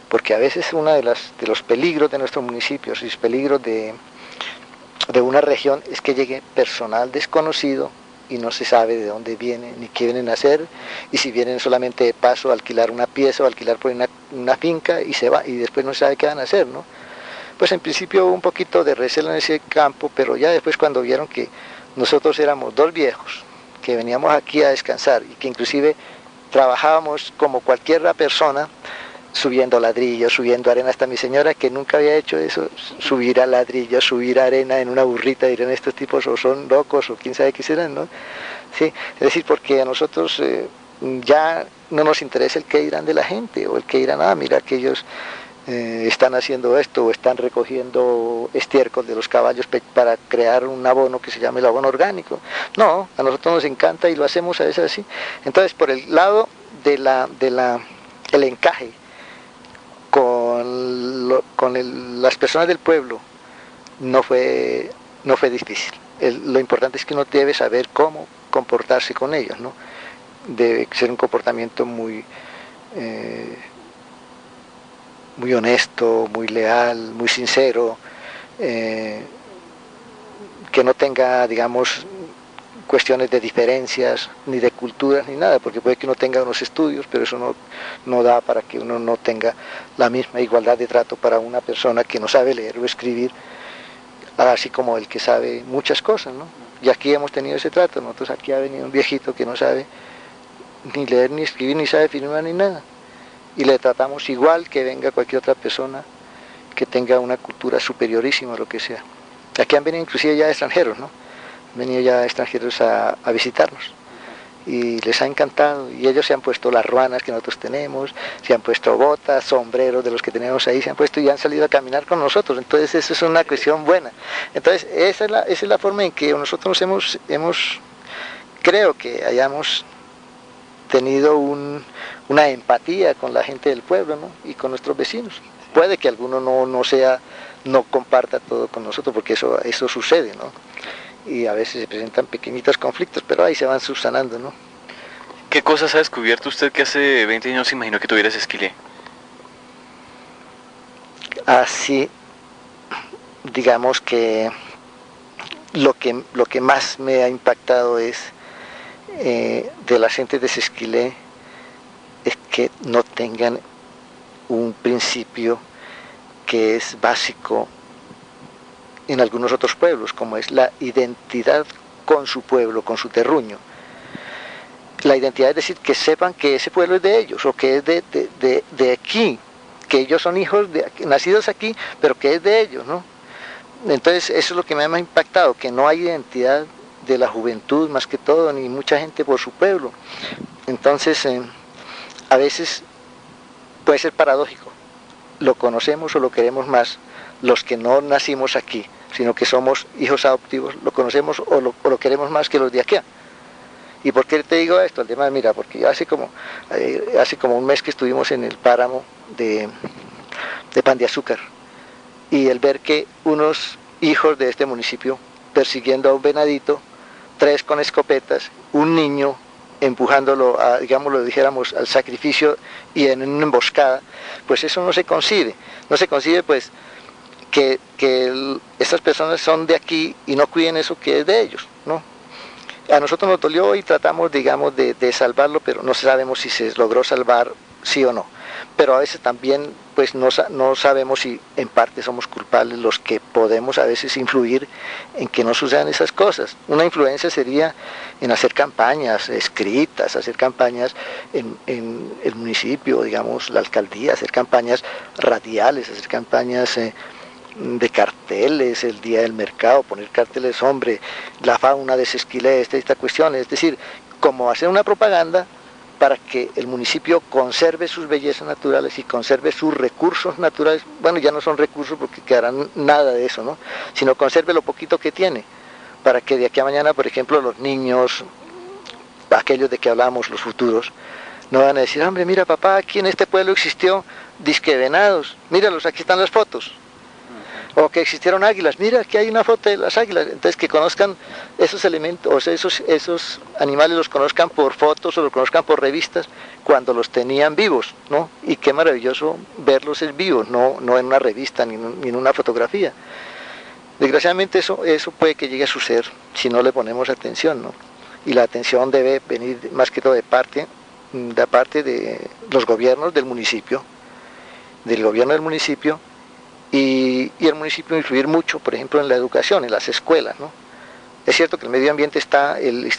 Porque a veces uno de los peligros de nuestros municipios y los peligros de una región es que llegue personal desconocido y no se sabe de dónde vienen ni qué vienen a hacer, y si vienen solamente de paso a alquilar una pieza o alquilar por una finca y se va y después no se sabe qué van a hacer, ¿no? Pues en principio hubo un poquito de recelo en ese campo, pero ya después cuando vieron que nosotros éramos dos viejos que veníamos aquí a descansar y que inclusive trabajábamos como cualquier persona, subiendo ladrillos, subiendo arena, hasta mi señora que nunca había hecho eso, subir a ladrillos, subir arena en una burrita, dirán estos tipos o son locos o quién sabe qué serán, ¿no? Sí, es decir, porque a nosotros ya no nos interesa el qué dirán de la gente o el qué dirán, mira que ellos están haciendo esto o están recogiendo estiércol de los caballos para crear un abono que se llama el abono orgánico. No, a nosotros nos encanta y lo hacemos a veces así. Entonces, por el lado el encaje con las personas del pueblo no fue difícil. Lo importante es que uno debe saber cómo comportarse con ellos, ¿no? Debe ser un comportamiento muy honesto, muy leal, muy sincero, que no tenga, digamos, cuestiones de diferencias, ni de culturas, ni nada, porque puede que uno tenga unos estudios, pero eso no da para que uno no tenga la misma igualdad de trato para una persona que no sabe leer o escribir, así como el que sabe muchas cosas, ¿no? Y aquí hemos tenido ese trato. Nosotros aquí ha venido un viejito que no sabe ni leer, ni escribir, ni sabe firmar, ni nada, y le tratamos igual que venga cualquier otra persona que tenga una cultura superiorísima o lo que sea. Aquí han venido inclusive ya extranjeros, ¿no? Han venido ya extranjeros a visitarnos y les ha encantado, y ellos se han puesto las ruanas que nosotros tenemos, se han puesto botas, sombreros de los que tenemos ahí, se han puesto y han salido a caminar con nosotros. Entonces eso es una cuestión buena. Entonces esa es la forma en que nosotros hemos creo que hayamos tenido una empatía con la gente del pueblo, ¿no? Y con nuestros vecinos. Puede que alguno no comparta todo con nosotros, porque eso sucede, ¿no? Y a veces se presentan pequeñitos conflictos, pero ahí se van subsanando, ¿no? ¿Qué cosas ha descubierto usted que hace 20 años se imaginó que tuviera ese Esquilé? Así, digamos que lo que más me ha impactado es de la gente de Sesquilé es que no tengan un principio que es básico en algunos otros pueblos, como es la identidad con su pueblo, con su terruño. La identidad es decir, que sepan que ese pueblo es de ellos, o que es de aquí, que ellos son hijos nacidos aquí, pero que es de ellos, ¿no? Entonces eso es lo que me ha impactado, que no hay identidad de la juventud más que todo, ni mucha gente por su pueblo. Entonces a veces puede ser paradójico, lo conocemos o lo queremos más los que no nacimos aquí, sino que somos hijos adoptivos, lo conocemos o lo queremos más que los de aquí. ¿Y por qué te digo esto? El tema, mira, porque hace como un mes que estuvimos en el páramo de Pan de Azúcar, y el ver que unos hijos de este municipio persiguiendo a un venadito, 3 con escopetas, un niño empujándolo a, digámoslo, dijéramos, al sacrificio y en una emboscada, pues eso no se concibe pues que estas personas son de aquí y no cuiden eso que es de ellos, ¿no? A nosotros nos dolió y tratamos, digamos, de salvarlo, pero no sabemos si se logró salvar sí o no. Pero a veces también pues no sabemos si en parte somos culpables los que podemos a veces influir en que no sucedan esas cosas. Una influencia sería en hacer campañas escritas, hacer campañas en el municipio, digamos, la alcaldía, hacer campañas radiales, hacer campañas de carteles, el día del mercado, poner carteles, hombre, la fauna de Sesquilé, esta cuestión, es decir, como hacer una propaganda para que el municipio conserve sus bellezas naturales y conserve sus recursos naturales. Bueno, ya no son recursos porque quedarán nada de eso, ¿no? Sino conserve lo poquito que tiene, para que de aquí a mañana, por ejemplo, los niños, aquellos de que hablamos, los futuros, no van a decir, hombre, mira papá, aquí en este pueblo existió disque venados, míralos, aquí están las fotos. O que existieron águilas, mira, aquí hay una foto de las águilas. Entonces que conozcan esos elementos, o sea, esos animales los conozcan por fotos o los conozcan por revistas cuando los tenían vivos, ¿no? Y qué maravilloso verlos en vivos, no en una revista ni en una fotografía. Desgraciadamente eso puede que llegue a suceder si no le ponemos atención, ¿no? Y la atención debe venir más que todo de parte de los gobiernos del municipio, y el municipio influir mucho, por ejemplo, en la educación, en las escuelas, ¿no? Es cierto que el medio ambiente está, el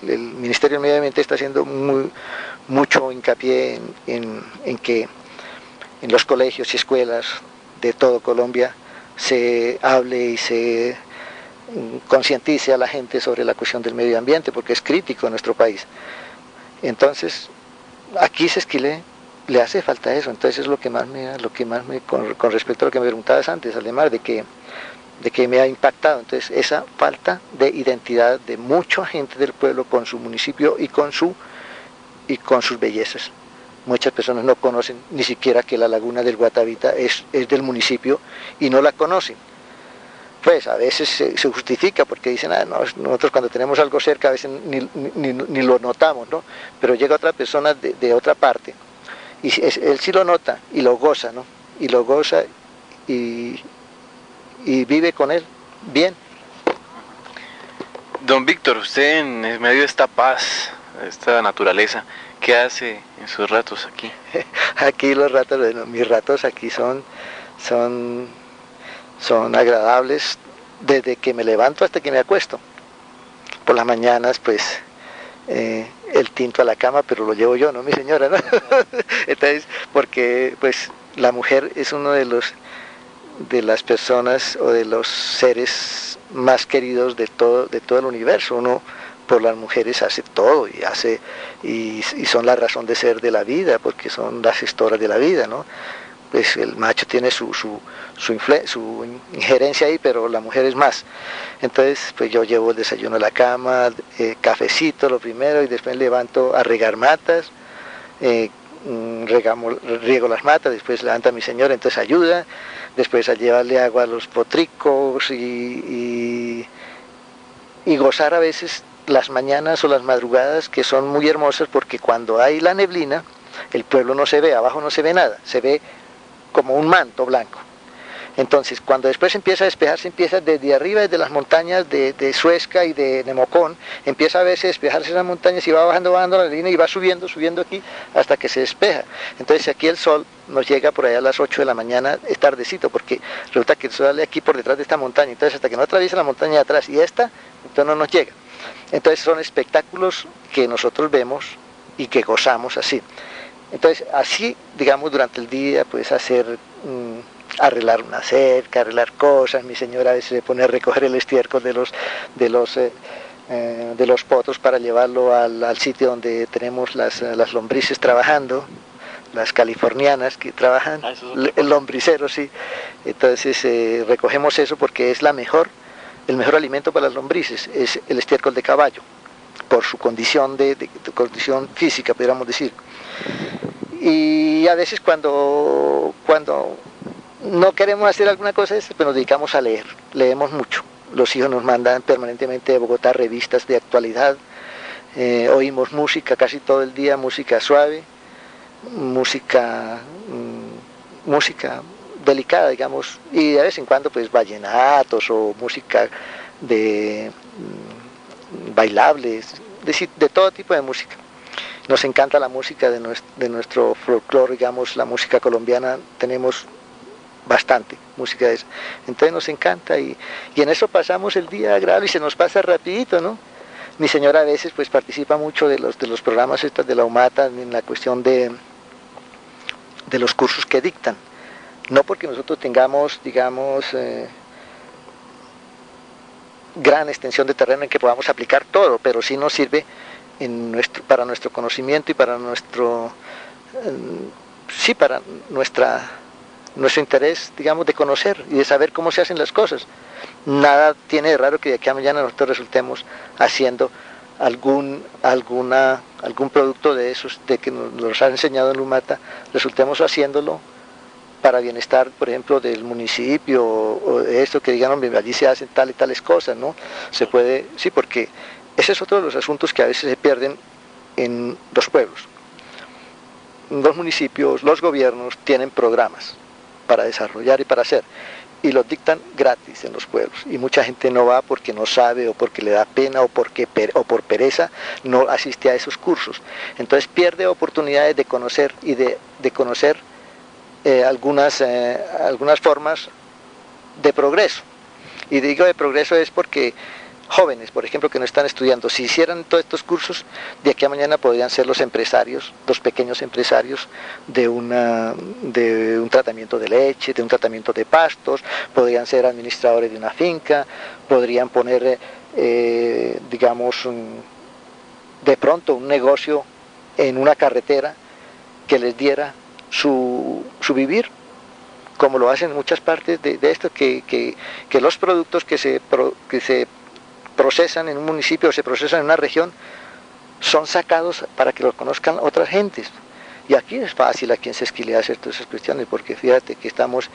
Ministerio del Medio Ambiente está haciendo mucho hincapié en que en los colegios y escuelas de todo Colombia se hable y se concientice a la gente sobre la cuestión del medio ambiente, porque es crítico en nuestro país. Entonces, aquí Sesquilé le hace falta eso. Entonces es lo que más me con respecto a lo que me preguntabas antes, además de que me ha impactado. Entonces esa falta de identidad de mucha gente del pueblo con su municipio y con sus bellezas. Muchas personas no conocen ni siquiera que la laguna del Guatavita es del municipio y no la conocen. Pues a veces se justifica porque dicen, no, nosotros cuando tenemos algo cerca a veces ni lo notamos, ¿no? Pero llega otra persona de otra parte y él sí lo nota y lo goza, ¿no? Y lo goza y vive con él bien. Don Víctor, usted en medio de esta paz, de esta naturaleza, ¿qué hace en sus ratos aquí? Aquí los ratos, bueno, mis ratos aquí son agradables desde que me levanto hasta que me acuesto. Por las mañanas, pues, el tinto a la cama, pero lo llevo yo, no mi señora, ¿no? Entonces, porque pues la mujer es uno de las personas o de los seres más queridos de todo el universo. Uno por las mujeres hace todo y son la razón de ser de la vida, porque son las gestoras de la vida, ¿no? Pues el macho tiene su injerencia ahí, pero la mujer es más. Entonces, pues yo llevo el desayuno a la cama, cafecito lo primero, y después levanto a regar matas, riego las matas, después levanta a mi señora, entonces ayuda, después a llevarle agua a los potricos y gozar a veces las mañanas o las madrugadas, que son muy hermosas, porque cuando hay la neblina, el pueblo no se ve, abajo no se ve nada, se ve como un manto blanco. Entonces, cuando después empieza a despejarse, empieza desde arriba, desde las montañas de Suezca y de Nemocón, empieza a verse despejarse esas montañas y va bajando la línea y va subiendo aquí hasta que se despeja. Entonces aquí el sol nos llega por allá a las 8 de la mañana, es tardecito, porque resulta que el sol sale aquí por detrás de esta montaña, entonces hasta que no atraviesa la montaña de atrás y entonces no nos llega. Entonces son espectáculos que nosotros vemos y que gozamos así. Entonces así, digamos, durante el día, pues arreglar una cerca, arreglar cosas. Mi señora a veces se pone a recoger el estiércol de los potros para llevarlo al sitio donde tenemos las lombrices trabajando, las californianas que trabajan, el lombricero, sí. Entonces recogemos eso porque es el mejor alimento para las lombrices, es el estiércol de caballo, por su condición de condición física, podríamos decir. Y a veces cuando no queremos hacer alguna cosa, pues nos dedicamos a leer, leemos mucho. Los hijos nos mandan permanentemente de Bogotá revistas de actualidad, oímos música casi todo el día, música suave, música delicada, digamos, y de vez en cuando pues vallenatos o música de bailables, de todo tipo de música. nos encanta la música de nuestro folclore, digamos, la música colombiana, tenemos bastante música de esa. Entonces nos encanta y en eso pasamos el día agradable y se nos pasa rapidito, ¿no? Mi señora a veces pues participa mucho de los programas estos de la UMATA en la cuestión de los cursos que dictan. No porque nosotros tengamos, digamos, gran extensión de terreno en que podamos aplicar todo, pero sí nos sirve para nuestro conocimiento y para nuestro interés, digamos, de conocer y de saber cómo se hacen las cosas. Nada tiene de raro que de aquí a mañana nosotros resultemos haciendo algún producto de esos de que nos ha enseñado en Lumata, resultemos haciéndolo para bienestar, por ejemplo, del municipio o de esto que digan, hombre, allí se hacen tal y tales cosas, ¿no? Se puede, sí, porque ese es otro de los asuntos que a veces se pierden en los pueblos. Los municipios, los gobiernos tienen programas para desarrollar y para hacer, y los dictan gratis en los pueblos, y mucha gente no va porque no sabe o porque le da pena o por pereza no asiste a esos cursos. Entonces pierde oportunidades de conocer y de conocer algunas formas de progreso. Y digo de progreso es porque jóvenes, por ejemplo, que no están estudiando, si hicieran todos estos cursos, de aquí a mañana podrían ser los empresarios, los pequeños empresarios de un tratamiento de leche, de un tratamiento de pastos, podrían ser administradores de una finca, podrían poner, digamos, de pronto un negocio en una carretera que les diera su vivir, como lo hacen en muchas partes de esto, que los productos que se procesan en un municipio o se procesan en una región son sacados para que los conozcan otras gentes. Y aquí es fácil, aquí en Sesquilé, hacer todas esas cuestiones, porque fíjate que estamos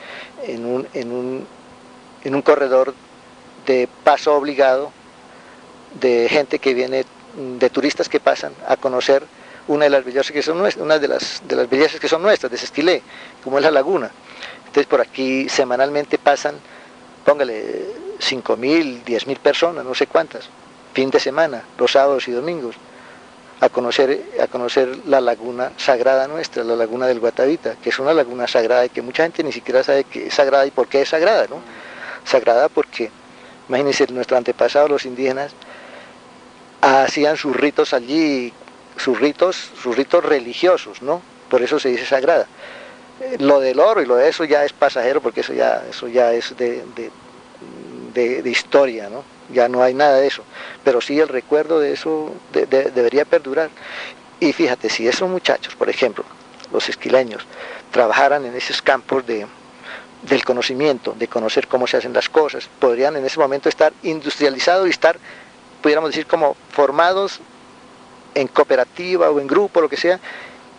en un corredor de paso obligado de gente que viene, de turistas que pasan a conocer una de las bellezas que son nuestras, una de las bellezas que son nuestras, de Sesquilé, como es la laguna. Entonces por aquí semanalmente pasan, póngale 5.000, 10.000 personas, no sé cuántas, fin de semana, los sábados y domingos, a conocer la laguna sagrada nuestra, la laguna del Guatavita, que es una laguna sagrada y que mucha gente ni siquiera sabe que es sagrada y por qué es sagrada, ¿no? Sagrada porque, imagínense, nuestros antepasados, los indígenas, hacían sus ritos allí, sus ritos religiosos, ¿no? Por eso se dice sagrada. Lo del oro y lo de eso ya es pasajero, porque eso ya es de historia, ¿no? Ya no hay nada de eso, pero sí el recuerdo de eso debería perdurar. Y fíjate, si esos muchachos, por ejemplo, los esquileños, trabajaran en esos campos del conocimiento, de conocer cómo se hacen las cosas, podrían en ese momento estar industrializados y estar, pudiéramos decir, como formados en cooperativa o en grupo, lo que sea,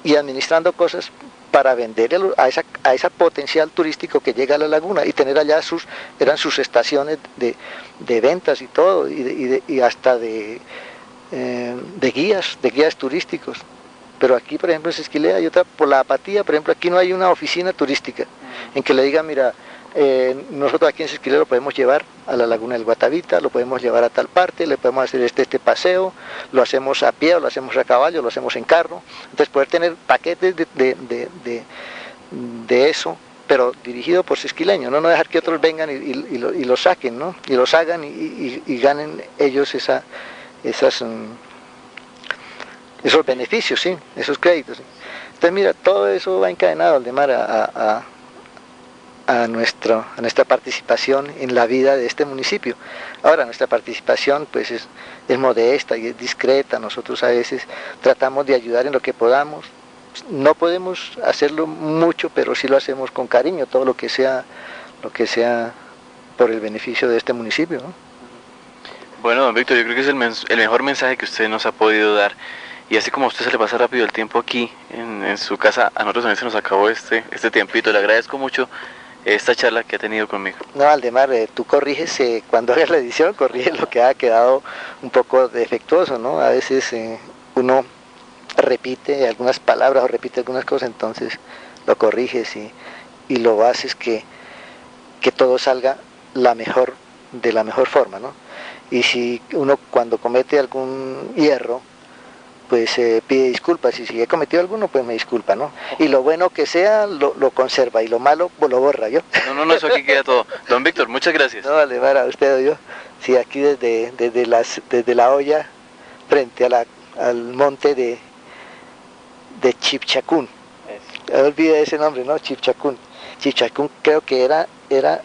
y administrando cosas para vender a esa potencial turístico que llega a la laguna y tener allá eran sus estaciones de ventas y todo, y hasta de guías turísticos. Pero aquí, por ejemplo, en Sesquilé hay otra, por la apatía, por ejemplo, aquí no hay una oficina turística en que le digan, mira, nosotros aquí en Sesquilé lo podemos llevar a la laguna del Guatavita, lo podemos llevar a tal parte, le podemos hacer este paseo, lo hacemos a pie, o lo hacemos a caballo, lo hacemos en carro. Entonces poder tener paquetes de eso, pero dirigido por sesquileños, no dejar que otros vengan y lo saquen, ¿no? Y los hagan y ganen ellos esos beneficios, ¿sí? Esos créditos, ¿sí? Entonces mira, todo eso va encadenado, Aldemar, a nuestra participación en la vida de este municipio. Ahora, nuestra participación pues es modesta y es discreta. Nosotros a veces tratamos de ayudar en lo que podamos. No podemos hacerlo mucho, pero sí lo hacemos con cariño, todo lo que sea por el beneficio de este municipio, ¿no? Bueno, don Víctor, yo creo que es el mejor mensaje que usted nos ha podido dar. Y así como a usted se le pasa rápido el tiempo aquí en su casa, a nosotros también se nos acabó este tiempito. Le agradezco mucho esta charla que ha tenido conmigo. No, Aldemar, tú corriges, cuando hagas la edición, corriges lo que ha quedado un poco defectuoso, ¿no? A veces uno repite algunas palabras o repite algunas cosas, entonces lo corriges y lo haces que todo salga de la mejor forma, ¿no? Y si uno cuando comete algún hierro, pues pide disculpas, y si he cometido alguno, pues me disculpa, ¿no? Y lo bueno que sea, lo conserva, y lo malo, pues lo borra, ¿yo? No, eso aquí queda todo. Don Víctor, muchas gracias. No, vale, para usted o yo. Sí, aquí desde la olla, frente al monte de Chipchacún. Olvide ese nombre, ¿no? Chipchacún. Chipchacún creo que era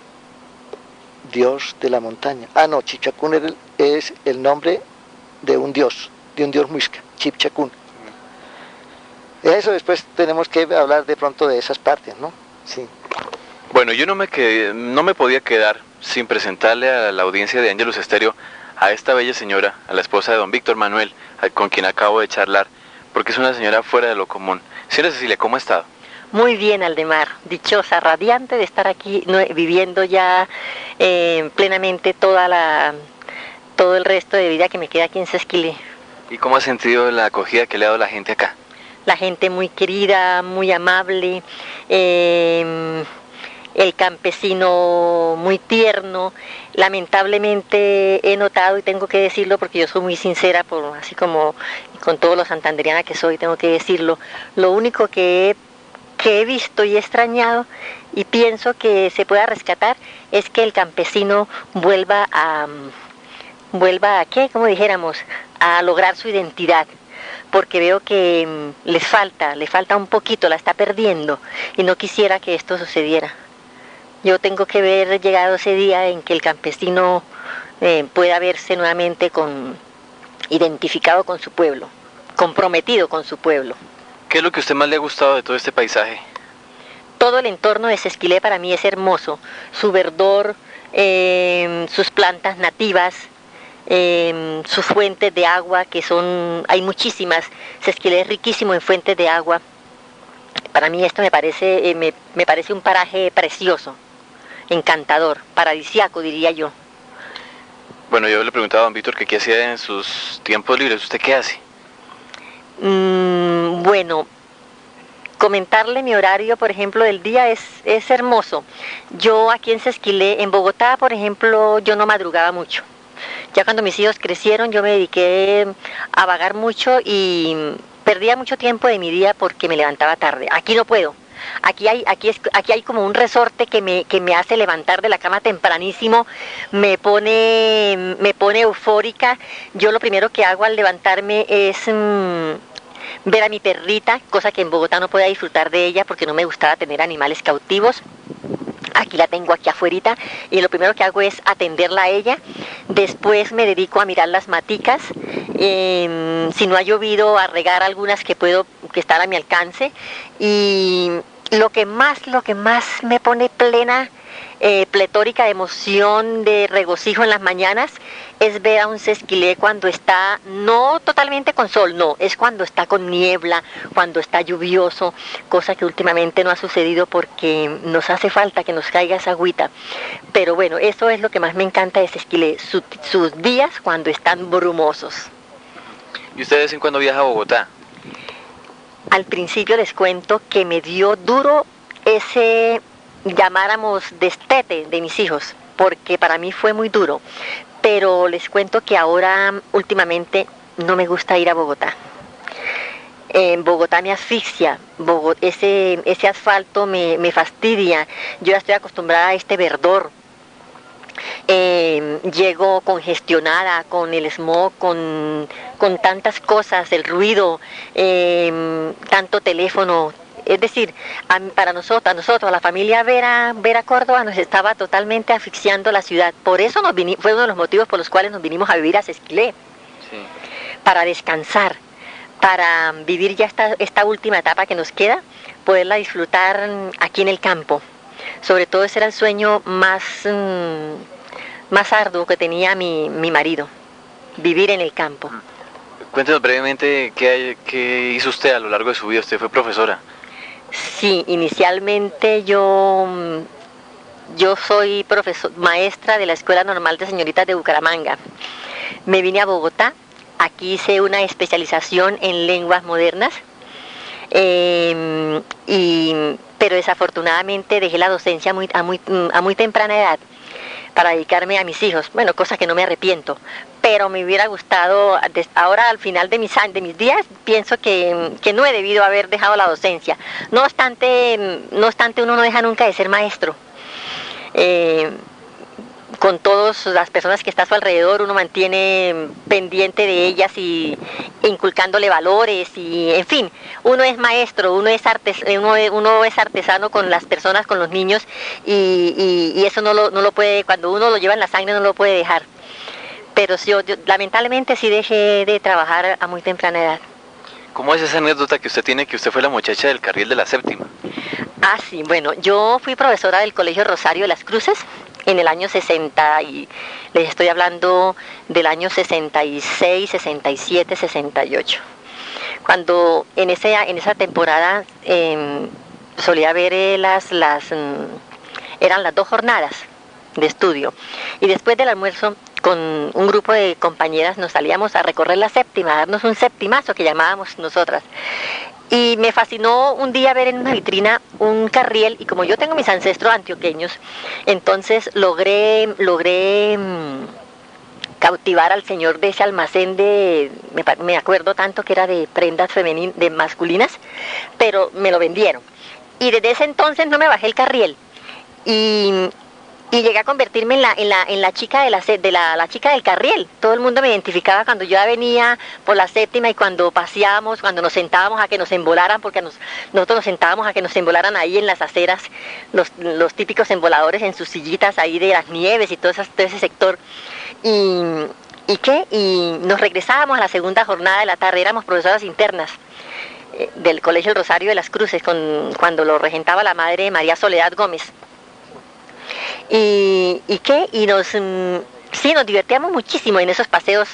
Dios de la montaña. Ah, no, Chipchacún es el nombre de un dios muisca, Chipchacún. Eso después tenemos que hablar de pronto de esas partes, ¿no? Sí. Bueno, yo no me podía quedar sin presentarle a la audiencia de Ángelus Estéreo a esta bella señora, a la esposa de don Víctor Manuel, con quien acabo de charlar, porque es una señora fuera de lo común. Señora Cecilia, ¿cómo ha estado? Muy bien, Aldemar, dichosa, radiante de estar aquí, viviendo ya plenamente todo el resto de vida que me queda aquí en Sesquilé. ¿Y cómo ha sentido la acogida que le ha dado la gente acá? La gente muy querida, muy amable, el campesino muy tierno. Lamentablemente he notado, y tengo que decirlo porque yo soy muy sincera, así como con todo lo santanderiana que soy, tengo que decirlo, lo único que he visto y he extrañado y pienso que se pueda rescatar es que el campesino vuelva a ¿qué? Como dijéramos, a lograr su identidad, porque veo que le falta un poquito, la está perdiendo, y no quisiera que esto sucediera. Yo tengo que ver llegado ese día en que el campesino pueda verse nuevamente identificado con su pueblo, comprometido con su pueblo. ¿Qué es lo que a usted más le ha gustado de todo este paisaje? Todo el entorno de Sesquilé para mí es hermoso, su verdor, sus plantas nativas, sus fuentes de agua, hay muchísimas. Sesquilé es riquísimo en fuentes de agua. Para mí esto me parece un paraje precioso, encantador, paradisíaco, diría yo. Bueno, yo le preguntaba a don Víctor que qué hacía en sus tiempos libres. ¿Usted qué hace? Bueno, comentarle mi horario, por ejemplo, del día es hermoso. Yo aquí en Sesquilé, en Bogotá, por ejemplo, yo no madrugaba mucho. Ya cuando mis hijos crecieron, yo me dediqué a vagar mucho y perdía mucho tiempo de mi día porque me levantaba tarde. Aquí no puedo. Aquí hay como un resorte que me hace levantar de la cama tempranísimo, me pone eufórica. Yo lo primero que hago al levantarme es ver a mi perrita, cosa que en Bogotá no podía disfrutar de ella porque no me gustaba tener animales cautivos. Aquí la tengo aquí afuerita y lo primero que hago es atenderla a ella. Después me dedico a mirar las maticas, si no ha llovido, a regar algunas que están a mi alcance. Y lo que más me pone pletórica de emoción, de regocijo en las mañanas, es ver a un Sesquilé cuando está, no totalmente con sol, no, es cuando está con niebla, cuando está lluvioso, cosa que últimamente no ha sucedido porque nos hace falta que nos caiga esa agüita. Pero bueno, eso es lo que más me encanta de Sesquilé, sus días cuando están brumosos. ¿Y usted de vez en cuando viaja a Bogotá? Al principio les cuento que me dio duro ese, llamáramos, destete de mis hijos, porque para mí fue muy duro. Pero les cuento que ahora, últimamente, no me gusta ir a Bogotá. En Bogotá me asfixia, ese asfalto me fastidia. Yo ya estoy acostumbrada a este verdor. Llego congestionada con el smog, con tantas cosas, el ruido, tanto teléfono. Es decir, para nosotros, a la familia Vera Córdoba, nos estaba totalmente asfixiando la ciudad. Por eso fue uno de los motivos por los cuales nos vinimos a vivir a Sesquilé. Sí. Para descansar, para vivir ya esta última etapa que nos queda, poderla disfrutar aquí en el campo. Sobre todo ese era el sueño más arduo que tenía mi marido, vivir en el campo. Cuéntenos brevemente qué hizo usted a lo largo de su vida. Usted fue profesora. Sí, inicialmente yo soy maestra de la Escuela Normal de Señoritas de Bucaramanga. Me vine a Bogotá, aquí hice una especialización en lenguas modernas, pero desafortunadamente dejé la docencia a muy temprana edad, para dedicarme a mis hijos. Bueno, cosa que no me arrepiento, pero me hubiera gustado, ahora al final de mis días, pienso que no he debido haber dejado la docencia. No obstante, uno no deja nunca de ser maestro. Con todas las personas que está a su alrededor, uno mantiene pendiente de ellas y inculcándole valores y, en fin, uno es maestro, uno es artesano con las personas, con los niños y eso no lo puede, cuando uno lo lleva en la sangre no lo puede dejar. Pero yo lamentablemente sí dejé de trabajar a muy temprana edad. ¿Cómo es esa anécdota que usted tiene que usted fue la muchacha del carril de la séptima? Ah, sí, bueno, yo fui profesora del Colegio Rosario de las Cruces en el año 60, y les estoy hablando del año 66, 67, 68. Cuando en esa temporada solía ver eran las 2 jornadas de estudio, y después del almuerzo con un grupo de compañeras nos salíamos a recorrer la séptima, a darnos un septimazo que llamábamos nosotras. Y me fascinó un día ver en una vitrina un carriel, y como yo tengo mis ancestros antioqueños, entonces logré cautivar al señor de ese almacén me acuerdo tanto que era de prendas de masculinas, pero me lo vendieron. Y desde ese entonces no me bajé el carriel. Y llegué a convertirme en la chica la chica del carriel. Todo el mundo me identificaba cuando yo venía por la séptima, y cuando paseábamos, cuando nos sentábamos a que nos embolaran, porque nosotros nos sentábamos a que nos embolaran ahí en las aceras, los típicos emboladores en sus sillitas ahí de las Nieves y todo ese sector. Y nos regresábamos a la segunda jornada de la tarde, éramos profesoras internas del Colegio El Rosario de las Cruces, cuando lo regentaba la madre María Soledad Gómez. Y nos divertíamos muchísimo en esos paseos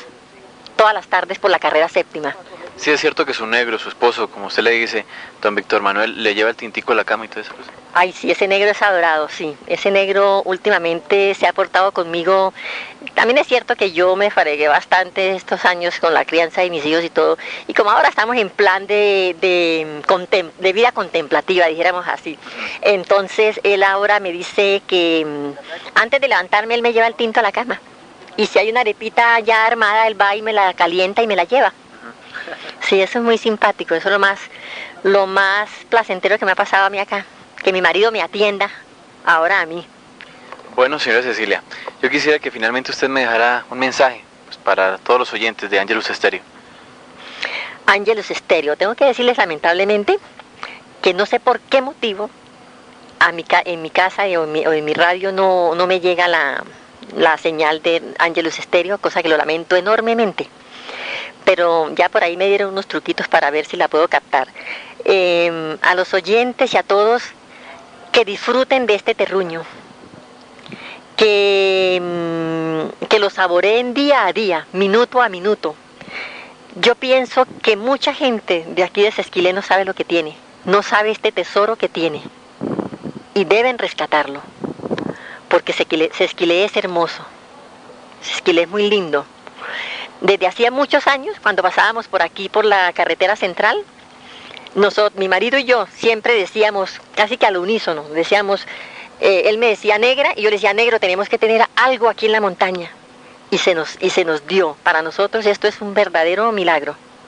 todas las tardes por la carrera séptima. Sí, es cierto que su negro, su esposo, como usted le dice, don Víctor Manuel, le lleva el tintico a la cama y todo eso. Ay, sí, ese negro es adorado, sí. Ese negro últimamente se ha portado conmigo. También es cierto que yo me fregué bastante estos años con la crianza de mis hijos y todo. Y como ahora estamos en plan de vida contemplativa, dijéramos así. Entonces él ahora me dice que antes de levantarme él me lleva el tinto a la cama. Y si hay una arepita ya armada, él va y me la calienta y me la lleva. Sí, eso es muy simpático. Eso es lo más placentero que me ha pasado a mí acá. Que mi marido me atienda ahora a mí. Bueno, señora Cecilia, yo quisiera que finalmente usted me dejara un mensaje pues, para todos los oyentes de Ángelus Estéreo. Ángelus Estéreo, tengo que decirles lamentablemente que no sé por qué motivo en mi casa o en mi radio no me llega la señal de Ángelus Estéreo, cosa que lo lamento enormemente. Pero ya por ahí me dieron unos truquitos para ver si la puedo captar. A los oyentes y a todos, que disfruten de este terruño, que lo saboreen día a día, minuto a minuto. Yo pienso que mucha gente de aquí de Sesquilé no sabe lo que tiene, no sabe este tesoro que tiene, y deben rescatarlo, porque Sesquilé es hermoso, Sesquilé es muy lindo. Desde hacía muchos años, cuando pasábamos por aquí, por la carretera central, mi marido y yo siempre decíamos, casi que al unísono, decíamos, él me decía negra y yo le decía negro, tenemos que tener algo aquí en la montaña. Y se nos dio. Para nosotros esto es un verdadero milagro.